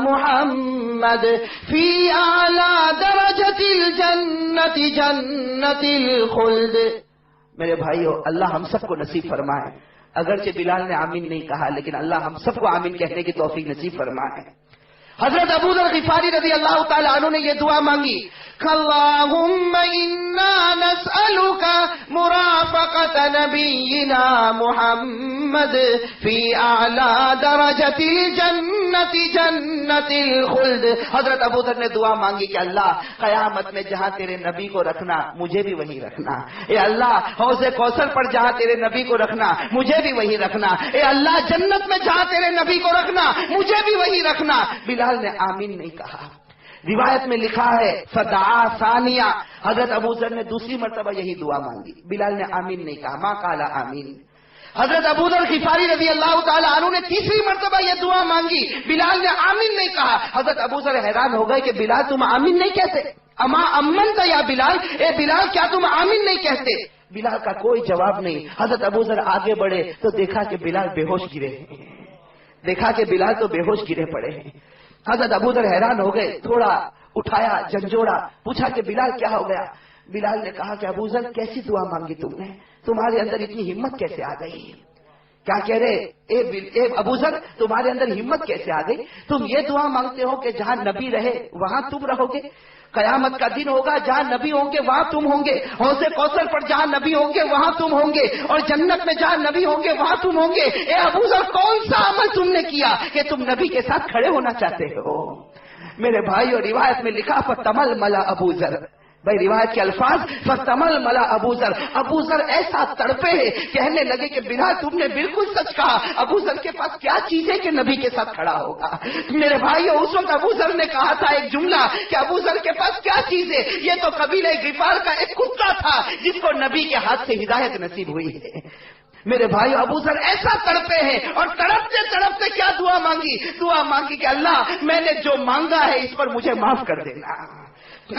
محمد فی اعلی درجت الجنت جنت الخلد۔ میرے بھائیو اللہ ہم سب کو نصیب فرمائے۔ اگرچہ بلال نے آمین نہیں کہا لیکن اللہ ہم سب کو آمین کہنے کی توفیق نصیب فرمائے۔ حضرت ابو ذر غفاری رضی اللہ تعالی عنہ نے یہ دعا مانگی، اللہم انا نسألک مرافقت نبینا محمد فی اعلی درجت الجنت جنت الخلد۔ حضرت ابو ذر نے دعا مانگی کہ اللہ قیامت میں جہاں تیرے نبی کو رکھنا مجھے بھی وہی رکھنا، اے اللہ حوض کوثر پر جہاں تیرے نبی کو رکھنا مجھے بھی وہی رکھنا، اے اللہ جنت میں جہاں تیرے نبی کو رکھنا مجھے بھی وہی رکھنا۔ بلال نے آمین نہیں کہا۔ روایت میں لکھا ہے فدعا ثانیہ، حضرت ابو ذر نے دوسری مرتبہ یہی دعا مانگی، بلال نے آمین نہیں کہا، ما قال آمین۔ حضرت ابو ذر غفاری رضی اللہ تعالی عنہ نے تیسری مرتبہ یہ دعا مانگی، بلال نے آمین نہیں کہا۔ حضرت ابو ذر حیران ہو گئے کہ بلال تم آمین نہیں کہتے، اما امنت یا بلال، اے بلال کیا تم آمین نہیں کہتے؟ بلال کا کوئی جواب نہیں. حضرت ابو ذر آگے بڑھے تو دیکھا کہ بلال بے ہوش گرے ہیں. دیکھا کہ بلال تو بے ہوش گرے پڑے ہیں. حضرت ابو ذر حیران ہو گئے, تھوڑا اٹھایا, جھنجھوڑا, پوچھا کہ بلال کیا ہو گیا؟ بلال نے کہا کہ ابو ذر کیسی دعا مانگی تم نے؟ تمہارے اندر اتنی ہمت کیسے آ گئی؟ کیا کہہ رہے اے ابو ذر, تمہارے اندر ہمت کیسے آ گئی؟ تم یہ دعا مانگتے ہو کہ جہاں نبی رہے وہاں تم رہو گے, قیامت کا دن ہوگا جہاں نبی ہوں گے وہاں تم ہوں گے, حوض کوثر پر جہاں نبی ہوں گے وہاں تم ہوں گے, اور جنت میں جہاں نبی ہوں گے وہاں تم ہوں گے. اے ابو ذر, کون سا عمل تم نے کیا کہ تم نبی کے ساتھ کھڑے ہونا چاہتے ہو؟ میرے بھائی, اور روایت میں لکھا فتمل ملا ابو ذر, بھائی روایت کے الفاظ فتمل ملا ابو ذر. ابو ذر ایسا تڑپے, کہنے لگے کہ بلال تم نے بالکل سچ کہا, ابو ذر کے پاس کیا چیز ہے کہ نبی کے ساتھ کھڑا ہوگا؟ میرے بھائی, اس وقت ابو ذر نے کہا تھا ایک جملہ کہ ابو ذر کے پاس کیا چیز ہے؟ یہ تو قبیلہ غفار کا ایک کتا تھا جس کو نبی کے ہاتھ سے ہدایت نصیب ہوئی ہے. میرے بھائی, ابو ذر ایسا تڑپے ہیں, اور تڑپتے تڑپتے کیا دعا مانگی؟ دعا مانگی کہ اللہ میں نے جو مانگا ہے اس پر مجھے معاف کر دینا.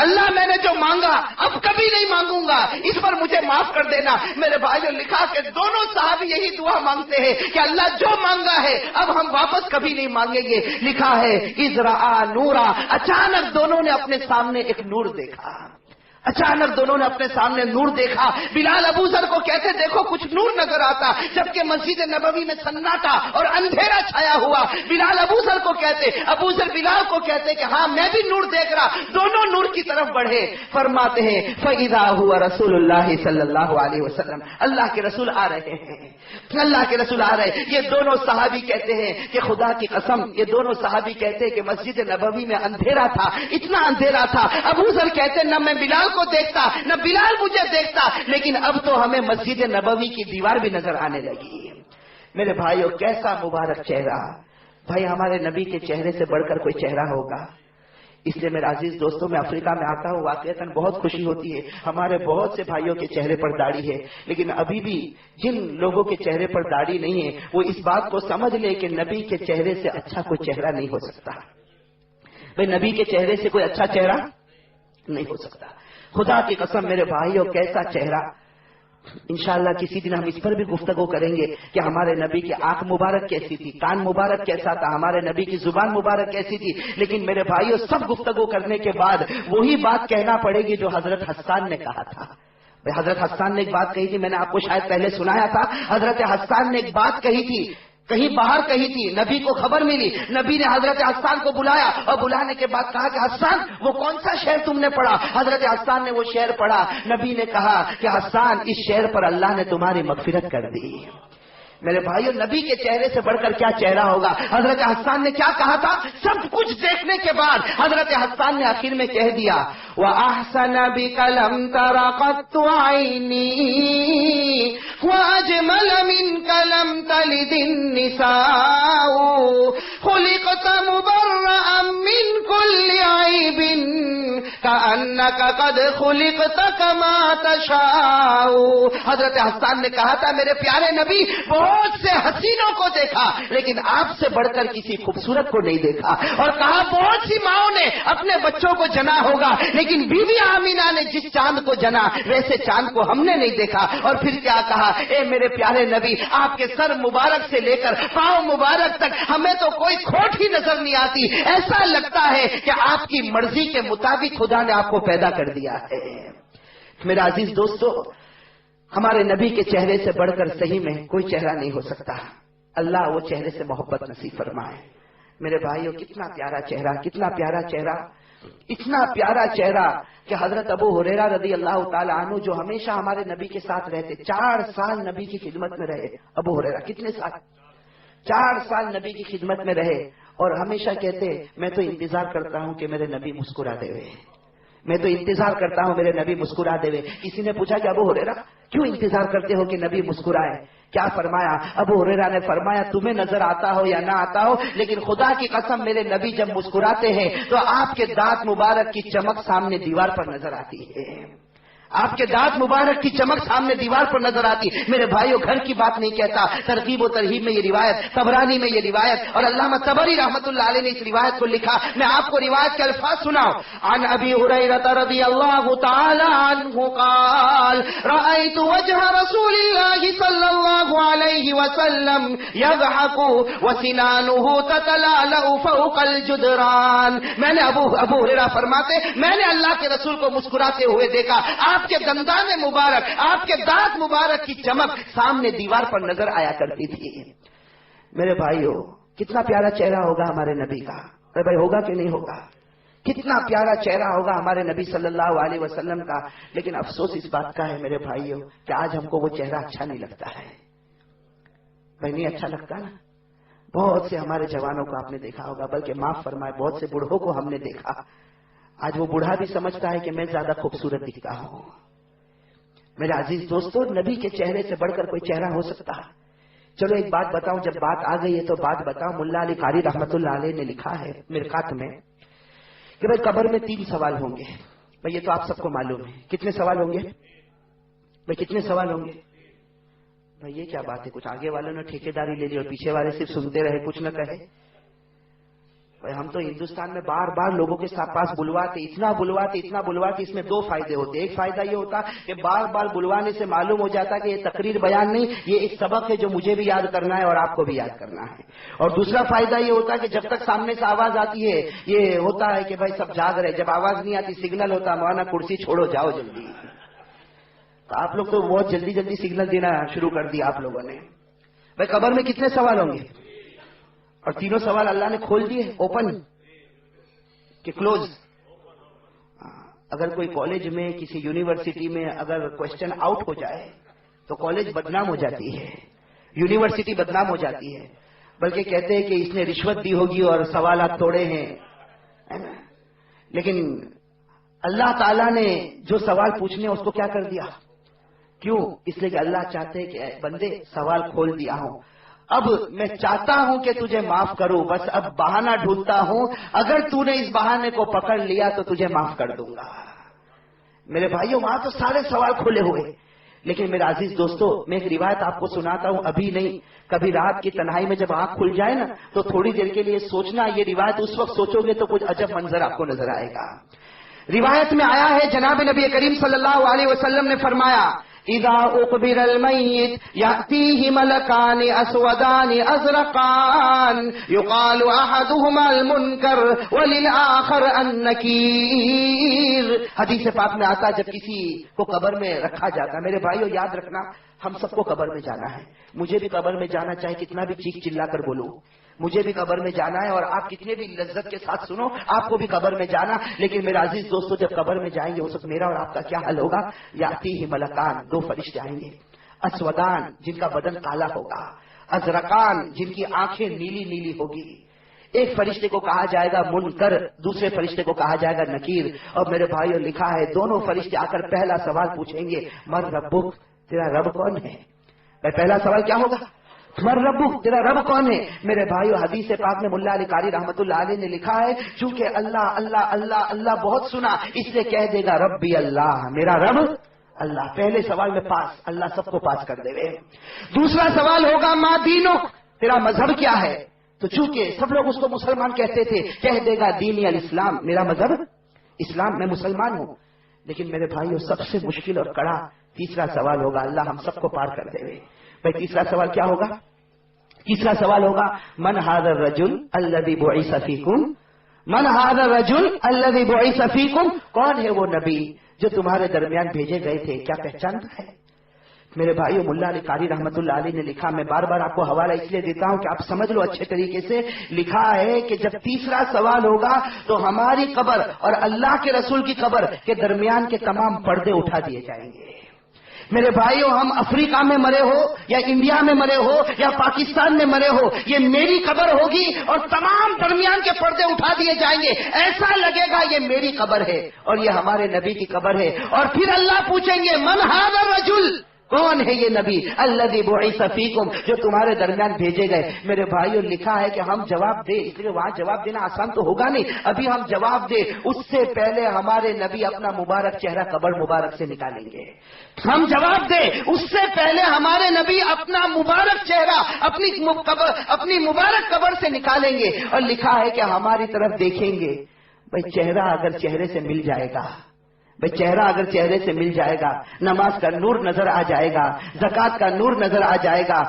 اللہ میں نے جو مانگا اب کبھی نہیں مانگوں گا, اس پر مجھے معاف کر دینا. میرے بھائیوں, لکھا کہ دونوں صحابی یہی دعا مانگتے ہیں کہ اللہ جو مانگا ہے اب ہم واپس کبھی نہیں مانگیں گے. لکھا ہے اذرا نورا, اچانک دونوں نے اپنے سامنے ایک نور دیکھا. اچانک دونوں نے اپنے سامنے نور دیکھا. بلال ابو ذر کو کہتے دیکھو کچھ نور نظر آتا, جبکہ مسجد نبوی میں سناٹا اور اندھیرا چھایا ہوا. بلال ابو ذر کو کہتے, ابو ذر بلال کو کہتے کہ ہاں میں بھی نور دیکھ رہا. دونوں نور کی طرف بڑھے. فرماتے ہیں فَإِذَا هُوَ رسول اللہ صلی اللہ علیہ وسلم, اللہ کے رسول آ رہے ہیں, اللہ کے رسول آ رہے. یہ دونوں صحابی کہتے ہیں کہ خدا کی قسم, یہ دونوں صحابی کہتے ہیں کہ مسجد نبوی میں اندھیرا تھا, اتنا اندھیرا تھا. ابو ذر کہتے نہ میں بلال کو دیکھتا نہ بلال مجھے دیکھتا, لیکن اب تو ہمیں مسجد نبوی کی دیوار بھی نظر آنے لگی. میرے بھائیوں, کیسا مبارک چہرہ. بھائی ہمارے نبی کے چہرے سے بڑھ کر کوئی چہرہ ہوگا؟ اس لیے میرے عزیز دوستوں, میں افریقہ میں آتا ہوں, واقعتاً بہت خوشی ہوتی ہے. ہمارے بہت سے بھائیوں کے چہرے پر داڑھی ہے, لیکن ابھی بھی جن لوگوں کے چہرے پر داڑھی نہیں ہے وہ اس بات کو سمجھ لے کہ نبی کے چہرے سے اچھا کوئی چہرہ نہیں ہو سکتا. بھائی نبی کے چہرے سے کوئی اچھا چہرہ نہیں ہو سکتا. خدا کی قسم میرے بھائیوں, کیسا چہرہ. انشاءاللہ کسی دن ہم اس پر بھی گفتگو کریں گے کہ ہمارے نبی کی آنکھ مبارک کیسی تھی, کان مبارک کیسا تھا, ہمارے نبی کی زبان مبارک کیسی تھی. لیکن میرے بھائیوں, سب گفتگو کرنے کے بعد وہی بات کہنا پڑے گی جو حضرت حسان نے کہا تھا. حضرت حسان نے ایک بات کہی تھی, میں نے آپ کو شاید پہلے سنایا تھا. حضرت حسان نے ایک بات کہی تھی, کہیں باہر کہی تھی, نبی کو خبر ملی, نبی نے حضرت حسان کو بلایا اور بلانے کے بعد کہا کہ حسان وہ کون سا شعر تم نے پڑھا؟ حضرت حسان نے وہ شعر پڑھا. نبی نے کہا کہ حسان اس شعر پر اللہ نے تمہاری مغفرت کر دی. میرے بھائیوں, نبی کے چہرے سے بڑھ کر کیا چہرہ ہوگا؟ حضرت حسان نے کیا کہا تھا؟ سب کچھ دیکھنے کے بعد حضرت حسان نے آخر میں کہہ دیا وَأَحْسَنَ بِكَ لَمْ تَرَ قَطُّ عَيْنِي وَأَجْمَلَ مِنْكَ لَمْ تَلِدِ النِّسَاءُ خُلِقْتَ مُبَرَّأً مِنْ كُلِّ عَيْبٍ كَأَنَّكَ قَدْ خُلِقْتَ كَمَا تَشَاءُ. حضرت حسان نے کہا تھا میرے پیارے نبی, بہت سے حسینوں کو دیکھا لیکن آپ سے بڑھ کر کسی خوبصورت کو نہیں دیکھا. اور کہا بہت سی ماؤں نے اپنے بچوں کو جنا ہوگا لیکن بیوی آمینہ نے جس چاند کو جنا ویسے چاند کو ہم نے نہیں دیکھا. اور پھر کیا کہا, اے میرے پیارے نبی, آپ کے سر مبارک سے لے کر پاؤں مبارک تک ہمیں تو کوئی کھوٹ ہی نظر نہیں آتی. ایسا لگتا ہے کہ آپ کی مرضی کے مطابق خدا نے آپ کو پیدا کر دیا ہے. میرا عزیز دوستو, ہمارے نبی کے چہرے سے بڑھ کر صحیح میں کوئی چہرہ نہیں ہو سکتا. اللہ وہ چہرے سے محبت نصیب فرمائے. میرے بھائیوں, کتنا پیارا چہرہ, کتنا پیارا چہرہ, اتنا پیارا چہرہ کہ حضرت ابو ہریرہ رضی اللہ تعالی عنہ جو ہمیشہ ہمارے نبی کے ساتھ رہتے, 4 سال نبی کی خدمت میں رہے. ابو ہریرہ کتنے سال؟ 4 سال نبی کی خدمت میں رہے اور ہمیشہ کہتے میں تو انتظار کرتا ہوں کہ میرے نبی مسکرا دے, میں تو انتظار کرتا ہوں میرے نبی مسکرا دے. کسی نے پوچھا کہ ابو ہریرہ کیوں انتظار کرتے ہو کہ نبی مسکرائے؟ کیا فرمایا؟ ابو ہریرہ نے فرمایا تمہیں نظر آتا ہو یا نہ آتا ہو, لیکن خدا کی قسم میرے نبی جب مسکراتے ہیں تو آپ کے دانت مبارک کی چمک سامنے دیوار پر نظر آتی ہے. آپ کے دانت مبارک کی چمک سامنے دیوار پر نظر آتی. میرے بھائیوں گھر کی بات نہیں کہتا, ترغیب و ترہیب میں یہ روایت, طبرانی میں یہ روایت, اور علامہ طبری رحمۃ اللہ علیہ نے اس روایت کو لکھا. میں آپ کو روایت کے الفاظ سناؤں. عن ابی ہریرہ رضی اللہ تعالی عنہ قال رأیت وجہ رسول اللہ صلی اللہ علیہ وسلم یضحک وسنانہ تتلالأ فوق الجدران. میں نے ابو ہریرہ فرماتے میں نے اللہ کے رسول کو مسکراتے ہوئے دیکھا. آپ کے دندان مبارک, آپ کے دانت مبارک کی چمک سامنے دیوار پر نظر آیا کرتی تھی. میرے بھائیوں کتنا پیارا چہرہ ہوگا ہمارے نبی کا. ارے بھائی ہوگا کہ نہیں ہوگا؟ کتنا پیارا چہرہ ہوگا ہمارے نبی صلی اللہ علیہ وسلم کا. لیکن افسوس اس بات کا ہے میرے بھائیوں کہ آج ہم کو وہ چہرہ اچھا نہیں لگتا ہے. بھائی نہیں اچھا لگتا نا. بہت سے ہمارے جوانوں کو آپ نے دیکھا ہوگا, بلکہ معاف فرمائے بہت سے بوڑھوں کو ہم نے دیکھا. آج وہ بوڑھا بھی سمجھتا ہے کہ میں زیادہ خوبصورت دکھتا ہوں. میرے عزیز دوستو, نبی کے چہرے سے بڑھ کر کوئی چہرہ ہو سکتا ہے؟ چلو ایک بات بتاؤں, جب بات آ گئی ہے تو بات بتاؤں. ملا علی قاری رحمۃ اللہ علیہ نے لکھا ہے مرقات میں کہ بھائی قبر میں 3 سوال ہوں گے. بھائی یہ تو آپ سب کو معلوم ہے. کتنے سوال ہوں گے بھائی؟ کتنے سوال ہوں گے بھائی؟ یہ کیا بات ہے, کچھ آگے والوں نے ٹھیکیداری لے لی اور پیچھے والے صرف سنتے رہے, کچھ نہ کہے. بھائی ہم تو ہندوستان میں بار بار لوگوں کے پاس بلواتے, اتنا بلواتے. اس میں 2 فائدے ہوتے. ایک فائدہ یہ ہوتا کہ بار بار بلوانے سے معلوم ہو جاتا کہ یہ تقریر بیان نہیں, یہ ایک سبق ہے جو مجھے بھی یاد کرنا ہے اور آپ کو بھی یاد کرنا ہے. اور دوسرا فائدہ یہ ہوتا ہے کہ جب تک سامنے سے آواز آتی ہے یہ ہوتا ہے کہ بھائی سب جاگ رہے. جب آواز نہیں آتی سگنل ہوتا, مولانا کرسی چھوڑو جاؤ جلدی. تو آپ لوگ تو بہت جلدی سگنل دینا شروع کر دیا آپ لوگوں نے. بھائی قبر میں کتنے سوال ہوں گے؟ اور 3 سوال اللہ نے کھول دیے, اوپن کہ کلوز. اگر کوئی کالج میں کسی یونیورسٹی میں اگر کوشچن آؤٹ ہو جائے تو کالج بدنام ہو جاتی ہے, یونیورسٹی بدنام ہو جاتی ہے. بلکہ کہتے ہیں کہ اس نے رشوت دی ہوگی اور سوالات توڑے ہیں. لیکن اللہ تعالیٰ نے جو سوال پوچھنے اس کو کیا کر دیا؟ کیوں؟ اس لیے کہ اللہ چاہتے ہیں کہ بندے سوال کھول دیا ہوں. اب میں چاہتا ہوں کہ تجھے معاف کروں, بس اب بہانہ ڈھونڈتا ہوں. اگر تو نے اس بہانے کو پکڑ لیا تو تجھے معاف کر دوں گا. میرے بھائیوں وہاں تو سارے سوال کھلے ہوئے. لیکن میرے عزیز دوستو, میں ایک روایت آپ کو سناتا ہوں, ابھی نہیں کبھی رات کی تنہائی میں جب آنکھ کھل جائے نا تو تھوڑی دیر کے لیے سوچنا. یہ روایت اس وقت سوچو گے تو کچھ عجب منظر آپ کو نظر آئے گا. روایت میں آیا ہے جناب نبی کریم صلی اللہ علیہ وسلم نے فرمایا اذا اقبر المیت یأتیہ ملکان اسودان ازرقان یقال احدہما المنکر وللآخر النکیر. حدیث پاک میں آتا جب کسی کو قبر میں رکھا جاتا. میرے بھائیو یاد رکھنا ہم سب کو قبر میں جانا ہے. مجھے بھی قبر میں جانا, چاہے کتنا بھی چیخ چلا کر بولو, مجھے بھی قبر میں جانا ہے. اور آپ کتنے بھی لذت کے ساتھ سنو, آپ کو بھی قبر میں جانا. لیکن میرے عزیز دوستو جب قبر میں جائیں گے اس وقت میرا اور آپ کا کیا حل ہوگا؟ یاتیہ ملکان, 2 فرشتے آئیں گے. اسودان جن کا بدن کالا ہوگا, ازرقان جن کی آنکھیں نیلی نیلی ہوگی. ایک فرشتے کو کہا جائے گا منکر, دوسرے فرشتے کو کہا جائے گا نکیر. اور میرے بھائیوں لکھا ہے دونوں فرشتے آ کر پہلا سوال پوچھیں گے من ربک, تیرا رب کون ہے؟ پہلا سوال کیا ہوگا؟ من ربک, تیرا رب کون ہے؟ میرے بھائیو حدیث پاک میں ملا علی قاری رحمۃ اللہ علیہ نے لکھا ہے چونکہ اللہ اللہ اللہ اللہ بہت سنا اس لیے کہہ دے گا ربی اللہ, میرا رب اللہ. پہلے سوال میں پاس, اللہ سب کو پاس کر دے گے. دوسرا سوال ہوگا ما دینک, تیرا مذہب کیا ہے؟ تو چونکہ سب لوگ اس کو مسلمان کہتے تھے, کہہ دے گا دینی الاسلام, میرا مذہب اسلام, میں مسلمان ہوں. لیکن میرے بھائیو سب سے مشکل اور کڑا تیسرا سوال ہوگا, اللہ ہم سب کو پار کر دے گے. بھائی تیسرا سوال کیا ہوگا؟ تیسرا سوال ہوگا من ھذا الرجل الذی بعث فیکم, من ھذا الرجل الذی بعث فیکم, کون ہے وہ نبی جو تمہارے درمیان بھیجے گئے تھے, کیا پہچانتا ہے؟ میرے بھائیو ملا علی قاری رحمۃ اللہ علیہ نے لکھا, میں بار بار آپ کو حوالہ اس لیے دیتا ہوں کہ آپ سمجھ لو اچھے طریقے سے. لکھا ہے کہ جب تیسرا سوال ہوگا تو ہماری قبر اور اللہ کے رسول کی قبر کے درمیان کے تمام پردے اٹھا دیے جائیں گے. میرے بھائیو ہم افریقہ میں مرے ہو یا انڈیا میں مرے ہو یا پاکستان میں مرے ہو, یہ میری قبر ہوگی اور تمام درمیان کے پردے اٹھا دیے جائیں گے. ایسا لگے گا یہ میری قبر ہے اور یہ ہمارے نبی کی قبر ہے. اور پھر اللہ پوچھیں گے من ھذا الرجل, کون ہے یہ نبی الذی بعث فیکم جو تمہارے درمیان بھیجے گئے؟ میرے بھائیوں لکھا ہے کہ ہم جواب دیں، اس لیے وہاں جواب دینا آسان تو ہوگا نہیں، ابھی ہم جواب دیں اس سے پہلے ہمارے نبی اپنا مبارک چہرہ قبر مبارک سے نکالیں گے۔ ہم جواب دیں اس سے پہلے ہمارے نبی اپنا مبارک چہرہ اپنی مبارک قبر سے نکالیں گے، اور لکھا ہے کہ ہماری طرف دیکھیں گے۔ بھائی چہرہ اگر چہرے سے مل جائے گا، بھائی چہرہ اگر چہرے سے مل جائے گا، نماز کا نور نظر آ جائے گا، زکوٰۃ کا نور نظر آ جائے گا،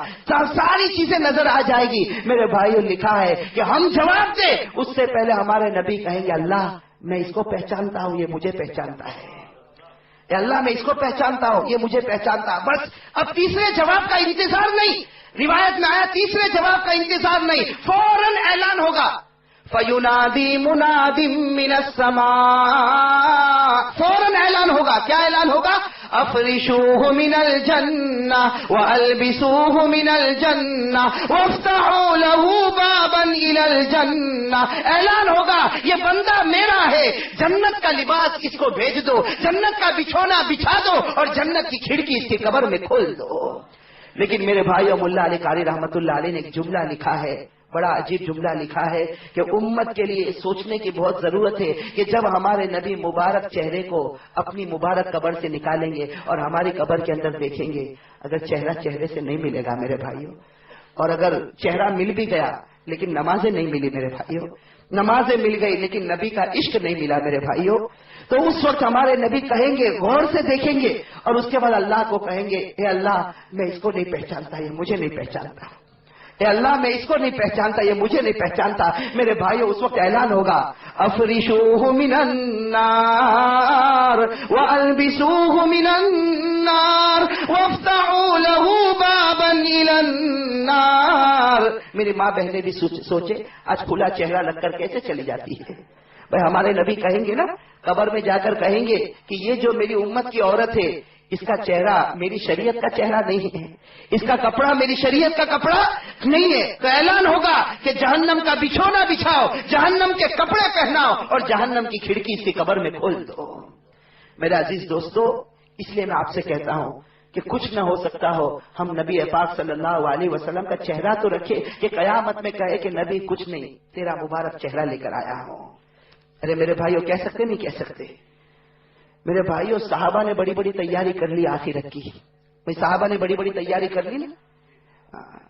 ساری چیزیں نظر آ جائے گی۔ میرے بھائیوں لکھا ہے کہ ہم جواب دیں اس سے پہلے ہمارے نبی کہیں گے اللہ میں اس کو پہچانتا ہوں، یہ مجھے پہچانتا ہے، اے اللہ میں اس کو پہچانتا ہوں، یہ مجھے پہچانتا ہے۔ بس اب تیسرے جواب کا انتظار نہیں، روایت میں آیا تیسرے جواب کا انتظار نہیں، فوراً اعلان ہوگا فَيُنَادِي مُنَادٍ مِّنَ السَّمَاءِ، فوراً اعلان ہوگا۔ کیا اعلان ہوگا؟ افرشوہ من الجنہ والبسوہ من الجنہ وافتحوا لہ بابا الی الجنہ۔ اعلان ہوگا یہ بندہ میرا ہے، جنت کا لباس اس کو بھیج دو، جنت کا بچھونا بچھا دو، اور جنت کی کھڑکی اس کی قبر میں کھول دو۔ لیکن میرے بھائیو ملا علی قاری رحمت اللہ علیہ نے ایک جملہ لکھا ہے، بڑا عجیب جملہ لکھا ہے کہ امت کے لیے سوچنے کی بہت ضرورت ہے کہ جب ہمارے نبی مبارک چہرے کو اپنی مبارک قبر سے نکالیں گے اور ہماری قبر کے اندر دیکھیں گے، اگر چہرہ چہرے سے نہیں ملے گا میرے بھائیوں، اور اگر چہرہ مل بھی گیا لیکن نمازیں نہیں ملی میرے بھائیوں، نمازیں مل گئی لیکن نبی کا عشق نہیں ملا میرے بھائیوں، تو اس وقت ہمارے نبی کہیں گے، غور سے دیکھیں گے، اور اس کے بعد اللہ کو کہیں گے اے اللہ میں اس کو نہیں پہچانتا، یہ مجھے نہیں پہچانتا، اے اللہ میں اس کو نہیں پہچانتا، یہ مجھے نہیں پہچانتا۔ میرے بھائیو اس وقت اعلان ہوگا افرشوہ من النار والبسوہ من النار وافتحوا لہ بابا الی النار۔ میری ماں بہنیں بھی سوچے آج کھلا چہرہ لگ کر کیسے چلی جاتی ہے۔ بھائی ہمارے نبی کہیں گے نا، قبر میں جا کر کہیں گے کہ یہ جو میری امت کی عورت ہے اس کا چہرہ میری شریعت کا چہرہ نہیں ہے، اس کا کپڑا میری شریعت کا کپڑا نہیں ہے، تو اعلان ہوگا کہ جہنم کا بچھونا بچھاؤ، جہنم کے کپڑے پہناؤ، اور جہنم کی کھڑکی اس کی قبر میں کھول دو۔ میرے عزیز دوستو اس لیے میں آپ سے کہتا ہوں کہ کچھ نہ ہو سکتا ہو ہم نبی پاک صلی اللہ علیہ وسلم کا چہرہ تو رکھے کہ قیامت میں کہے کہ نبی کچھ نہیں، تیرا مبارک چہرہ لے کر آیا ہوں۔ ارے میرے بھائیوں کہہ سکتے نہیں کہہ سکتے؟ میرے بھائیوں صحابہ نے بڑی بڑی تیاری کر لی آخرت کی، صحابہ نے بڑی بڑی تیاری کر لی نا۔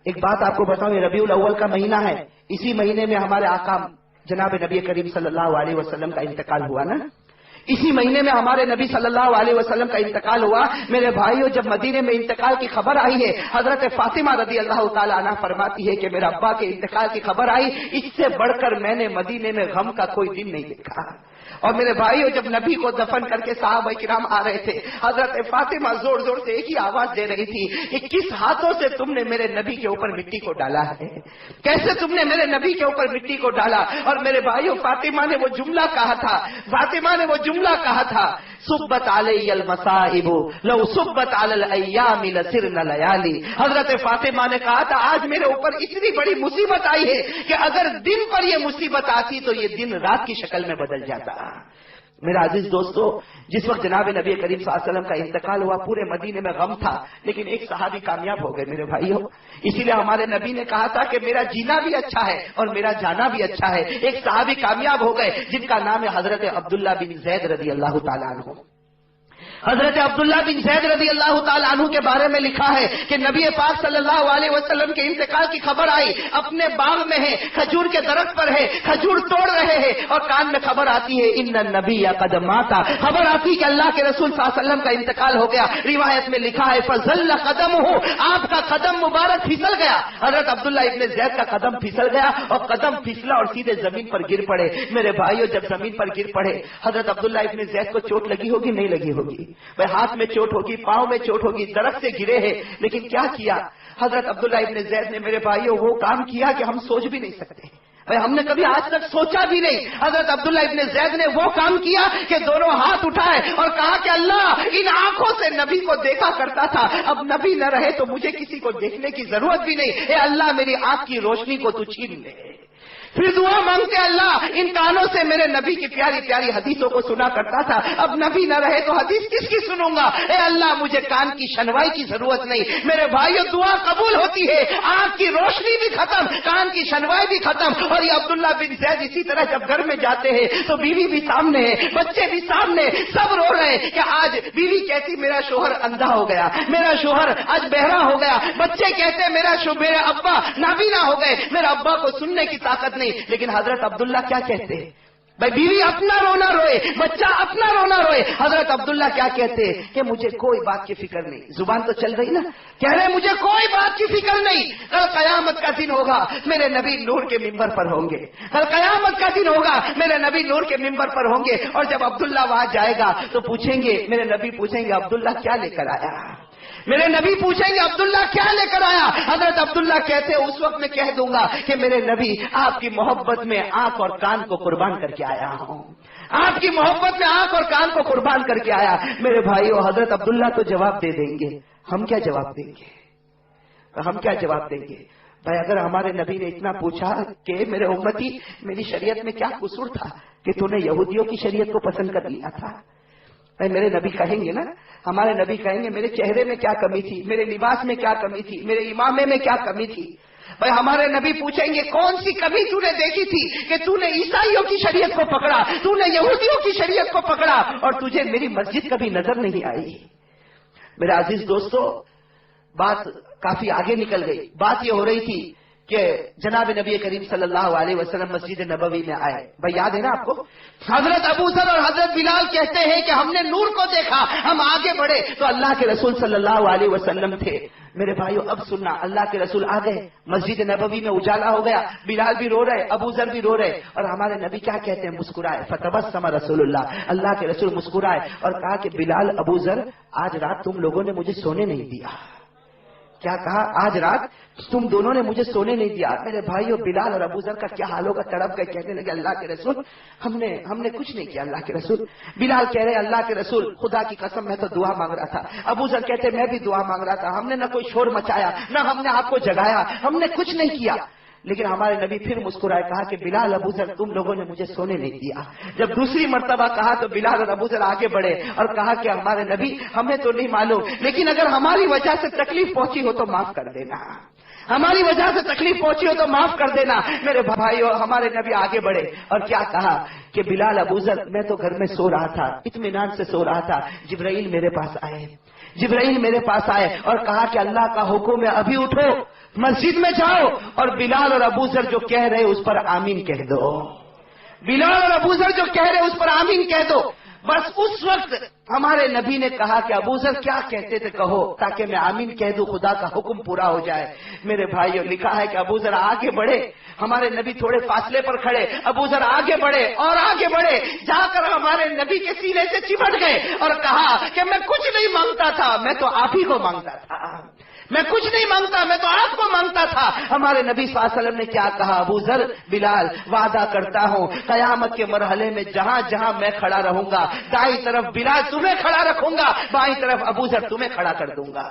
ایک بات آپ کو بتاؤں، یہ ربیع الاول کا مہینہ ہے، اسی مہینے میں ہمارے آقا جناب نبی کریم صلی اللہ علیہ وسلم کا انتقال ہوا نا، اسی مہینے میں ہمارے نبی صلی اللہ علیہ وسلم کا انتقال ہوا۔ میرے بھائیوں جب مدینے میں انتقال کی خبر آئی ہے، حضرت فاطمہ رضی اللہ تعالی عنہا فرماتی ہے کہ میرے ابا کے انتقال کی خبر آئی، اس سے بڑھ کر میں نے مدینے میں غم کا کوئی دن نہیں دیکھا۔ اور میرے بھائیوں جب نبی کو دفن کر کے صحابہ کرام آ رہے تھے، حضرت فاطمہ زور زور سے ایک ہی آواز دے رہی تھی کہ کس ہاتھوں سے تم نے میرے نبی کے اوپر مٹی کو ڈالا ہے، کیسے تم نے میرے نبی کے اوپر مٹی کو ڈالا۔ اور میرے بھائیوں فاطمہ نے وہ جملہ کہا تھا، فاطمہ نے وہ جملہ کہا تھا، صبت علی المصائب لو صبت علی الایام لسرن لیالی۔ حضرت فاطمہ نے کہا تھا آج میرے اوپر اتنی بڑی مصیبت آئی ہے کہ اگر دن پر یہ مصیبت آتی تو یہ دن رات کی شکل میں بدل جاتا۔ میرا عزیز دوستو جس وقت جناب نبی کریم صلی اللہ علیہ وسلم کا انتقال ہوا پورے مدینے میں غم تھا، لیکن ایک صحابی کامیاب ہو گئے میرے بھائیوں۔ اسی لیے ہمارے نبی نے کہا تھا کہ میرا جینا بھی اچھا ہے اور میرا جانا بھی اچھا ہے۔ ایک صحابی کامیاب ہو گئے جن کا نام ہے حضرت عبداللہ بن زید رضی اللہ تعالیٰ عنہ۔ حضرت عبداللہ بن زید رضی اللہ تعالیٰ عنہ کے بارے میں لکھا ہے کہ نبی پاک صلی اللہ علیہ وسلم کے انتقال کی خبر آئی، اپنے باغ میں ہے، کھجور کے درخت پر ہے، کھجور توڑ رہے ہیں، اور کان میں خبر آتی ہے ان النبی قد مات، خبر آتی کہ اللہ کے رسول صلی اللہ علیہ وسلم کا انتقال ہو گیا۔ روایت میں لکھا ہے فزل قدمہ، آپ کا قدم مبارک پھسل گیا۔ حضرت عبداللہ ابن زید کا قدم پھسل گیا اور قدم پھسلا اور سیدھے زمین پر گر پڑے۔ میرے بھائیوں جب زمین پر گر پڑے حضرت عبداللہ ابن زید کو چوٹ لگی ہوگی نہیں لگی ہوگی؟ بھائی ہاتھ میں چوٹ ہوگی، پاؤں میں چوٹ ہوگی، درخت سے گرے ہیں، لیکن کیا کیا حضرت عبداللہ ابن زید نے میرے بھائیوں وہ کام کیا کہ ہم سوچ بھی نہیں سکتے، بھائی ہم نے کبھی آج تک سوچا بھی نہیں۔ حضرت عبداللہ ابن زید نے وہ کام کیا کہ دونوں ہاتھ اٹھائے اور کہا کہ اللہ ان آنکھوں سے نبی کو دیکھا کرتا تھا، اب نبی نہ رہے تو مجھے کسی کو دیکھنے کی ضرورت بھی نہیں، اے اللہ میری آنکھ کی روشنی کو تو چھین لے۔ پھر دعا مانگتے اللہ ان کانوں سے میرے نبی کی پیاری پیاری حدیثوں کو سنا کرتا تھا، اب نبی نہ رہے تو حدیث کس کی سنوں گا؟ اے اللہ مجھے کان کی شنوائی کی ضرورت نہیں۔ میرے بھائیو دعا قبول ہوتی ہے، آنکھ کی روشنی بھی ختم، کان کی شنوائی بھی ختم۔ اور یہ عبداللہ بن زید اسی طرح جب گھر میں جاتے ہیں تو بیوی بھی سامنے ہے، بچے بھی سامنے، سب رو رہے ہیں کہ آج بیوی کہتی میرا شوہر اندھا ہو گیا، میرا شوہر آج بہرا ہو گیا، بچے کہتے میرے ابا نابینا ہو گئے، میرے ابا کو سننے کی طاقت نہیں۔ لیکن حضرت عبداللہ کیا کہتے ہیں؟ بھائی بیوی اپنا رونا روئے، بچہ اپنا رونا روئے، حضرت عبداللہ کیا کہتے ہیں کہ مجھے کوئی بات کی فکر نہیں۔ زبان تو چل رہی نا، کہہ رہے مجھے کوئی بات کی فکر نہیں، کل قیامت کا دن ہوگا میرے نبی نور کے منبر پر ہوں گے، کل قیامت کا دن ہوگا میرے نبی نور کے منبر پر ہوں گے، اور جب عبداللہ وہاں جائے گا تو پوچھیں گے، میرے نبی پوچھیں گے عبداللہ کیا لے کر آیا؟ میرے نبی پوچھیں گے عبداللہ کیا لے کر آیا؟ حضرت عبداللہ کہتے اس وقت میں کہہ دوں گا کہ میرے نبی آپ کی محبت میں آنکھ اور کان کو قربان کر کے آیا ہوں، آپ کی محبت میں آنکھ اور کان کو قربان کر کے آیا۔ میرے بھائیو حضرت عبداللہ تو جواب دے دیں گے، ہم کیا جواب دیں گے؟ ہم کیا جواب دیں گے؟ بھائی اگر ہمارے نبی نے اتنا پوچھا کہ میرے امتی میری شریعت میں کیا قصور تھا کہ تو نے یہودیوں کی شریعت کو پسند کر لیا تھا، میرے نبی کہیں گے نا، ہمارے نبی کہیں گے میرے چہرے میں کیا کمی تھی، میرے لباس میں کیا کمی تھی، میرے امامے میں کیا کمی تھی۔ بھائی ہمارے نبی پوچھیں گے کون سی کمی تو نے دیکھی تھی کہ تو نے عیسائیوں کی شریعت کو پکڑا، تو نے یہودیوں کی شریعت کو پکڑا اور تجھے میری مسجد کبھی نظر نہیں آئی۔ میرے عزیز دوستو بات کافی آگے نکل گئی، بات یہ ہو رہی تھی کہ جناب نبی کریم صلی اللہ علیہ وسلم مسجد نبوی میں آئے۔ بھائی یاد ہے نا آپ کو، حضرت ابو ذر اور حضرت بلال کہتے ہیں کہ ہم نے نور کو دیکھا، ہم آگے بڑھے تو اللہ کے رسول صلی اللہ علیہ وسلم تھے۔ میرے بھائیو اب سننا، اللہ کے رسول آ گئے، مسجد نبوی میں اجالا ہو گیا، بلال بھی رو رہے، ابو ذر بھی رو رہے، اور ہمارے نبی کیا کہتے ہیں؟ مسکرائے، فتبسم رسول اللہ کے رسول مسکرائے اور کہا کہ بلال ابو ذر آج رات تم لوگوں نے مجھے سونے نہیں دیا۔ کیا کہا؟ آج رات تم دونوں نے مجھے سونے نہیں دیا۔ میرے بھائیو بلال اور ابو ذر کا کیا حال ہوگا، تڑپ گئے، کہنے لگے اللہ کے رسول ہم نے کچھ نہیں کیا اللہ کے رسول۔ بلال کہہ رہے اللہ کے رسول خدا کی قسم میں تو دعا مانگ رہا تھا۔ ابو ذر کہتے میں بھی دعا مانگ رہا تھا، ہم نے نہ کوئی شور مچایا، نہ ہم نے آپ کو جگایا، ہم نے کچھ نہیں کیا۔ لیکن ہمارے نبی پھر مسکرائے، کہا کہ بلال ابو ذر تم لوگوں نے مجھے سونے نہیں دیا۔ جب دوسری مرتبہ کہا تو بلال اور ابو ذر آگے بڑھے اور کہا کہ ہمارے نبی ہمیں تو نہیں معلوم، لیکن اگر ہماری وجہ سے تکلیف پہنچی ہو تو معاف کر دینا، ہماری وجہ سے تکلیف پہنچی ہو تو معاف کر دینا۔ میرے بھائیو ہمارے نبی آگے بڑھے اور کیا کہا کہ بلال ابو ذر میں تو گھر میں سو رہا تھا، اطمینان سے سو رہا تھا، جبرائیل میرے پاس آئے، جبرائیل میرے پاس آئے اور کہا کہ اللہ کا حکم ہے ابھی اٹھو مسجد میں جاؤ اور بلال اور ابو ذر جو کہہ رہے اس پر آمین کہہ دو، بلال اور ابو ذر جو کہہ رہے اس پر آمین کہہ دو۔ بس اس وقت ہمارے نبی نے کہا کہ ابو ذر کیا کہتے تھے کہو تاکہ میں آمین کہہ دوں، خدا کا حکم پورا ہو جائے۔ میرے بھائیوں لکھا ہے کہ ابو ذر آگے بڑھے، ہمارے نبی تھوڑے فاصلے پر کھڑے، ابو ذر آگے بڑھے اور آگے بڑھے، جا کر ہمارے نبی کے سینے سے چمٹ گئے اور کہا کہ میں کچھ نہیں مانگتا تھا، میں تو آپ ہی کو مانگتا تھا، میں کچھ نہیں مانگتا، میں تو آپ کو مانگتا تھا۔ ہمارے نبی صلی اللہ علیہ وسلم نے کیا کہا؟ ابو ذر بلال وعدہ کرتا ہوں قیامت کے مرحلے میں جہاں جہاں میں کھڑا رہوں گا دائیں طرف بلال تمہیں کھڑا رکھوں گا، بائیں طرف ابو ذر تمہیں کھڑا کر دوں گا۔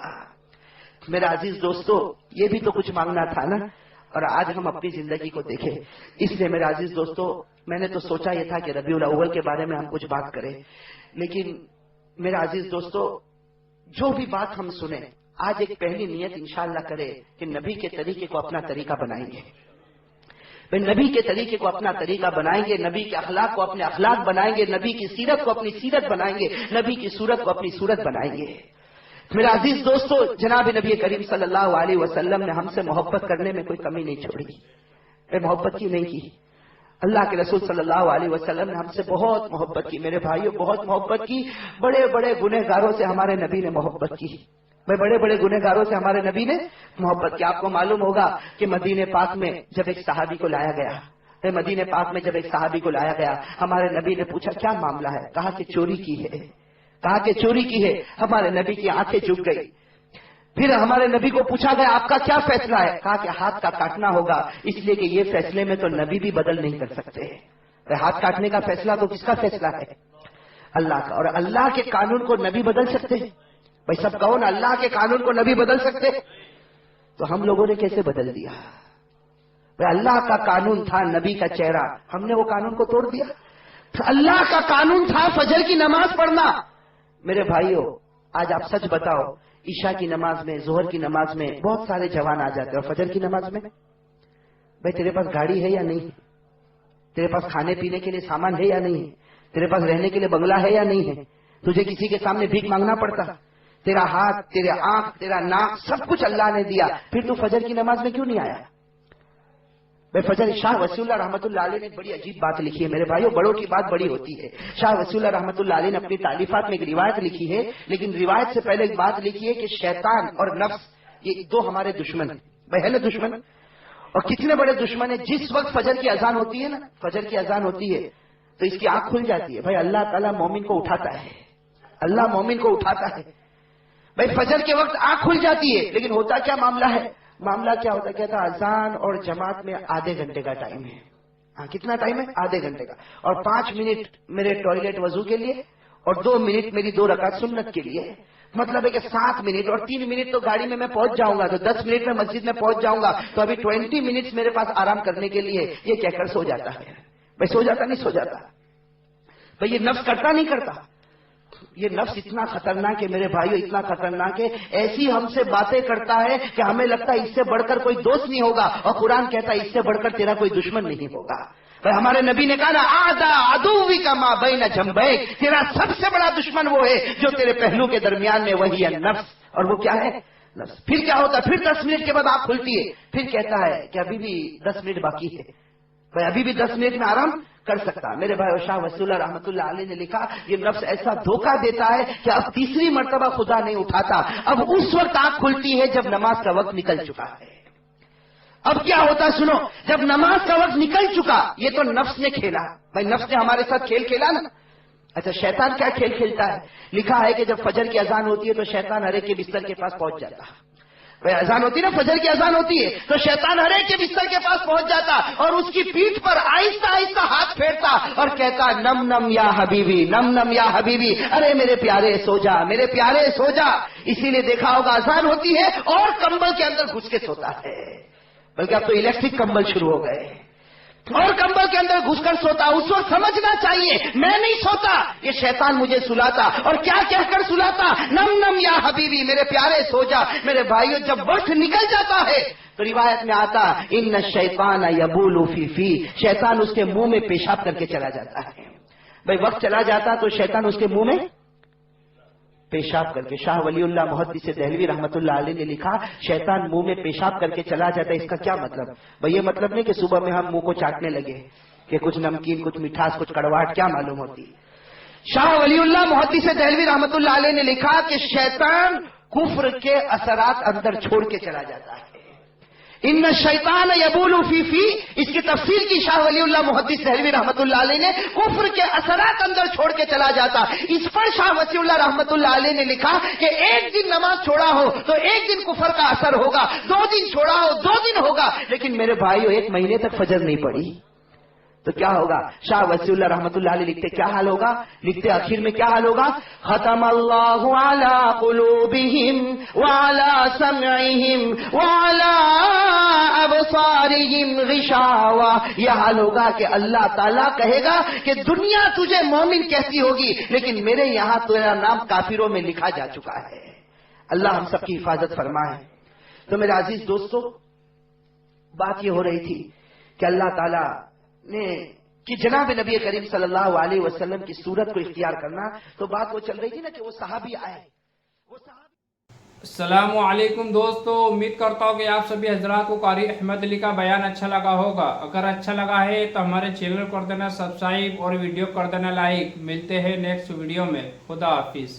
میرا عزیز دوستو یہ بھی تو کچھ مانگنا تھا نا، اور آج ہم اپنی زندگی کو دیکھیں۔ اس لیے میرا عزیز دوستو میں نے تو سوچا یہ تھا کہ ربیع الاول کے بارے میں ہم کچھ بات کریں، لیکن میرا عزیز دوستو جو بھی بات ہم سنیں آج ایک پہلی نیت انشاءاللہ کرے کہ نبی کے طریقے کو اپنا طریقہ بنائیں گے، نبی کے طریقے کو اپنا طریقہ بنائیں گے، نبی کے اخلاق کو اپنے اخلاق بنائیں گے، نبی کی سیرت کو اپنی سیرت بنائیں گے، نبی کی صورت کو اپنی صورت بنائیں گے۔ میرا عزیز دوستو جناب نبی کریم صلی اللہ علیہ وسلم نے ہم سے محبت کرنے میں کوئی کمی نہیں چھوڑی، محبت کی نہیں کی۔ اللہ کے رسول صلی اللہ علیہ وسلم نے ہم سے بہت محبت کی، میرے بھائیوں بہت محبت کی، بڑے بڑے گنہگاروں سے ہمارے نبی نے محبت کی، بڑے بڑے گنہگاروں سے ہمارے نبی نے محبت کی۔ آپ کو معلوم ہوگا کہ مدینہ پاک میں جب ایک صحابی کو لایا گیا، مدینہ پاک میں جب ایک صحابی کو لایا گیا ہمارے نبی نے پوچھا کیا معاملہ ہے؟ کہا کہ چوری کی ہے، کہا کہ چوری کی ہے۔ ہمارے نبی کی آنکھیں جھک گئی۔ پھر ہمارے نبی کو پوچھا گیا آپ کا کیا فیصلہ ہے؟ کہا کہ ہاتھ کا کاٹنا ہوگا، اس لیے کہ یہ فیصلے میں تو نبی بھی بدل نہیں کر سکتے۔ ہاتھ کاٹنے کا فیصلہ تو کس کا فیصلہ ہے؟ اللہ کا، اور اللہ کے قانون کو نبی بدل سکتے؟ بھائی سب کہو نا، اللہ کے قانون کو نبی بدل سکتے؟ تو ہم لوگوں نے کیسے بدل دیا؟ اللہ کا قانون تھا نبی کا چہرہ، ہم نے وہ قانون کو توڑ دیا. اللہ کا قانون تھا فجر کی نماز پڑھنا. میرے بھائیوں آج آپ سچ بتاؤ، عشاء کی نماز میں، ظہر کی نماز میں بہت سارے جوان آ جاتے ہیں، اور فجر کی نماز میں بھائی تیرے پاس گاڑی ہے یا نہیں، تیرے پاس کھانے پینے کے لیے سامان ہے یا نہیں، تیرے پاس رہنے کے لیے بنگلہ ہے یا نہیں ہے، تجھے کسی کے سامنے بھیک مانگنا پڑتا، تیرا ہاتھ، تیرے آنکھ، تیرا ناک سب کچھ اللہ نے دیا، پھر تو فجر کی نماز میں کیوں نہیں آیا؟ بھائی فجر شاہ وسیع اللہ رحمۃ اللہ علیہ نے بڑی عجیب بات لکھی ہے میرے بھائیوں، بڑوں کی بات بڑی ہوتی ہے. شاہ وسیع اللہ رحمۃ اللہ علیہ نے اپنی تالیفات میں ایک روایت لکھی ہے، لیکن روایت سے پہلے ایک بات لکھی ہے کہ شیطان اور نفس یہ دو ہمارے دشمن ہیں. بھائی ہے نا دشمن، اور کتنے بڑے دشمن ہیں. جس وقت فجر کی اذان ہوتی ہے نا، فجر کی اذان ہوتی ہے تو اس کی آنکھ کھل جاتی ہے. بھائی اللہ تعالیٰ مومن کو اٹھاتا ہے، اللہ مومن کو اٹھاتا ہے. بھائی فجر کے وقت آنکھ کھل جاتی ہے، لیکن ہوتا کیا معاملہ ہے، معاملہ کیا ہوتا ہے، کہتا اذان اور جماعت میں آدھے گھنٹے کا ٹائم ہے. ہاں کتنا ٹائم ہے؟ آدھے گھنٹے کا، اور 5 منٹ میرے ٹوائلٹ وضو کے لیے اور 2 منٹ میری 2 رکعت سنت کے لیے. مطلب ہے کہ 7 منٹ اور 3 منٹ تو گاڑی میں بہنچ جاؤں گا، تو 10 منٹ میں مسجد میں پہنچ جاؤں گا، تو ابھی 20 منٹ میرے پاس آرام کرنے کے لیے. یہ کہہ کر سو جاتا ہے. بھائی سو جاتا نہیں سو جاتا؟ بھائی یہ نفس کرتا نہیں کرتا؟ یہ نفس اتنا خطرناک ہے میرے بھائیو، اتنا خطرناک ہے، ایسی ہم سے باتیں کرتا ہے کہ ہمیں لگتا ہے اس سے بڑھ کر کوئی دوست نہیں ہوگا، اور قرآن کہتا ہے اس سے بڑھ کر تیرا کوئی دشمن نہیں ہوگا. بھائی ہمارے نبی نے کہا نا آدھا عدوی کا ما بین جنبیک، تیرا سب سے بڑا دشمن وہ ہے جو تیرے پہلو کے درمیان میں، وہی ہے نفس. اور وہ کیا ہے؟ نفس. پھر کیا ہوتا ہے؟ پھر 10 منٹ کے بعد آنکھ کھلتی ہے، پھر کہتا ہے کہ ابھی بھی 10 منٹ باقی ہے. بھائی ابھی بھی 10 منٹ میں آرام کر سکتا. میرے بھائی شاہ وسیع اللہ رحمۃ اللہ علیہ نے لکھا یہ نفس ایسا دھوکہ دیتا ہے کہ اب تیسری مرتبہ خدا نہیں اٹھاتا. اب اس وقت آنکھ کھلتی ہے جب نماز کا وقت نکل چکا ہے. اب کیا ہوتا ہے سنو، جب نماز کا وقت نکل چکا، یہ تو نفس نے کھیلا. بھائی نفس نے ہمارے ساتھ کھیل کھیلا نا. اچھا شیطان کیا کھیل کھیلتا ہے؟ لکھا ہے کہ جب فجر کی اذان ہوتی ہے تو شیطان ہر ایک کے بستر کے پاس پہنچ جاتا ہے. بھائی اذان ہوتی ہے نا، فجر کی اذان ہوتی ہے تو شیطان ہر ایک کے بستر کے پاس پہنچ جاتا اور اس کی پیٹھ پر آہستہ آہستہ ہاتھ پھیرتا اور کہتا نم نم یا حبیبی، نم نم یا حبیبی، ارے میرے پیارے سو جا، میرے پیارے سو جا. اسی لیے دیکھا ہوگا اذان ہوتی ہے اور کمبل کے اندر گھس کے سوتا ہے. بلکہ اب تو الیکٹرک کمبل شروع ہو گئے، اور کمبل کے اندر گھس کر سوتا. اس وقت سمجھنا چاہیے میں نہیں سوتا، یہ شیطان مجھے سلاتا. اور کیا کہہ کر سلاتا؟ نم نم یا حبیبی، میرے پیارے سو جا. میرے بھائیو جب وقت نکل جاتا ہے تو روایت میں آتا ان الشیطان یبول فی، شیطان اس کے منہ میں پیشاب کر کے چلا جاتا ہے. بھائی وقت چلا جاتا تو شیطان اس کے منہ میں پیشاب کر کے. شاہ ولی اللہ محدث دہلوی رحمۃ اللہ علیہ نے لکھا شیطان منہ میں پیشاب کر کے چلا جاتا ہے. اس کا کیا مطلب؟ بھئی یہ مطلب نہیں کہ صبح میں ہم منہ کو چاٹنے لگے کہ کچھ نمکین، کچھ مٹھاس، کچھ کڑواہٹ، کیا معلوم ہوتی. شاہ ولی اللہ محدث دہلوی رحمۃ اللہ علیہ نے لکھا کہ شیطان کفر کے اثرات اندر چھوڑ کے چلا جاتا ہے. ان الشیطان یبول فی، اس کی تفسیر کی شاہ ولی اللہ محدث دہلوی رحمۃ اللہ علیہ نے کفر کے اثرات اندر چھوڑ کے چلا جاتا. اس پر شاہ وسیع اللہ رحمۃ اللہ علیہ نے لکھا کہ ایک دن نماز چھوڑا ہو تو ایک دن کفر کا اثر ہوگا، 2 دن چھوڑا ہو 2 دن ہوگا. لیکن میرے بھائیو 1 مہینے تک فجر نہیں پڑی تو کیا ہوگا؟ شاہ وسیع اللہ رحمۃ اللہ علیہ لکھتے کیا حال ہوگا؟ لکھتے آخر میں کیا حال ہوگا؟ ختم اللہ علی قلوبہم وعلی سمعہم وعلی ابصارہم غشاوہ. یہ حال ہوگا کہ اللہ تعالیٰ کہے گا کہ دنیا تجھے مومن کہتی ہوگی لیکن میرے یہاں تیرا نام کافروں میں لکھا جا چکا ہے. اللہ ہم سب کی حفاظت فرمائے. تو میرے عزیز دوستو، بات یہ ہو رہی تھی کہ اللہ تعالیٰ نے کہ جناب نبی کریم صلی اللہ علیہ وسلم کی صورت کو اختیار کرنا. تو بات وہ چل رہی تھی نا کہ وہ صحابی آئے. السلام علیکم دوستو، امید کرتا ہوں کہ آپ سبھی حضرات کو قاری احمد علی کا بیان اچھا لگا ہوگا. اگر اچھا لگا ہے تو ہمارے چینل کر دینا سبسکرائب اور ویڈیو کر دینا لائک. ملتے ہیں نیکسٹ ویڈیو میں. خدا حافظ.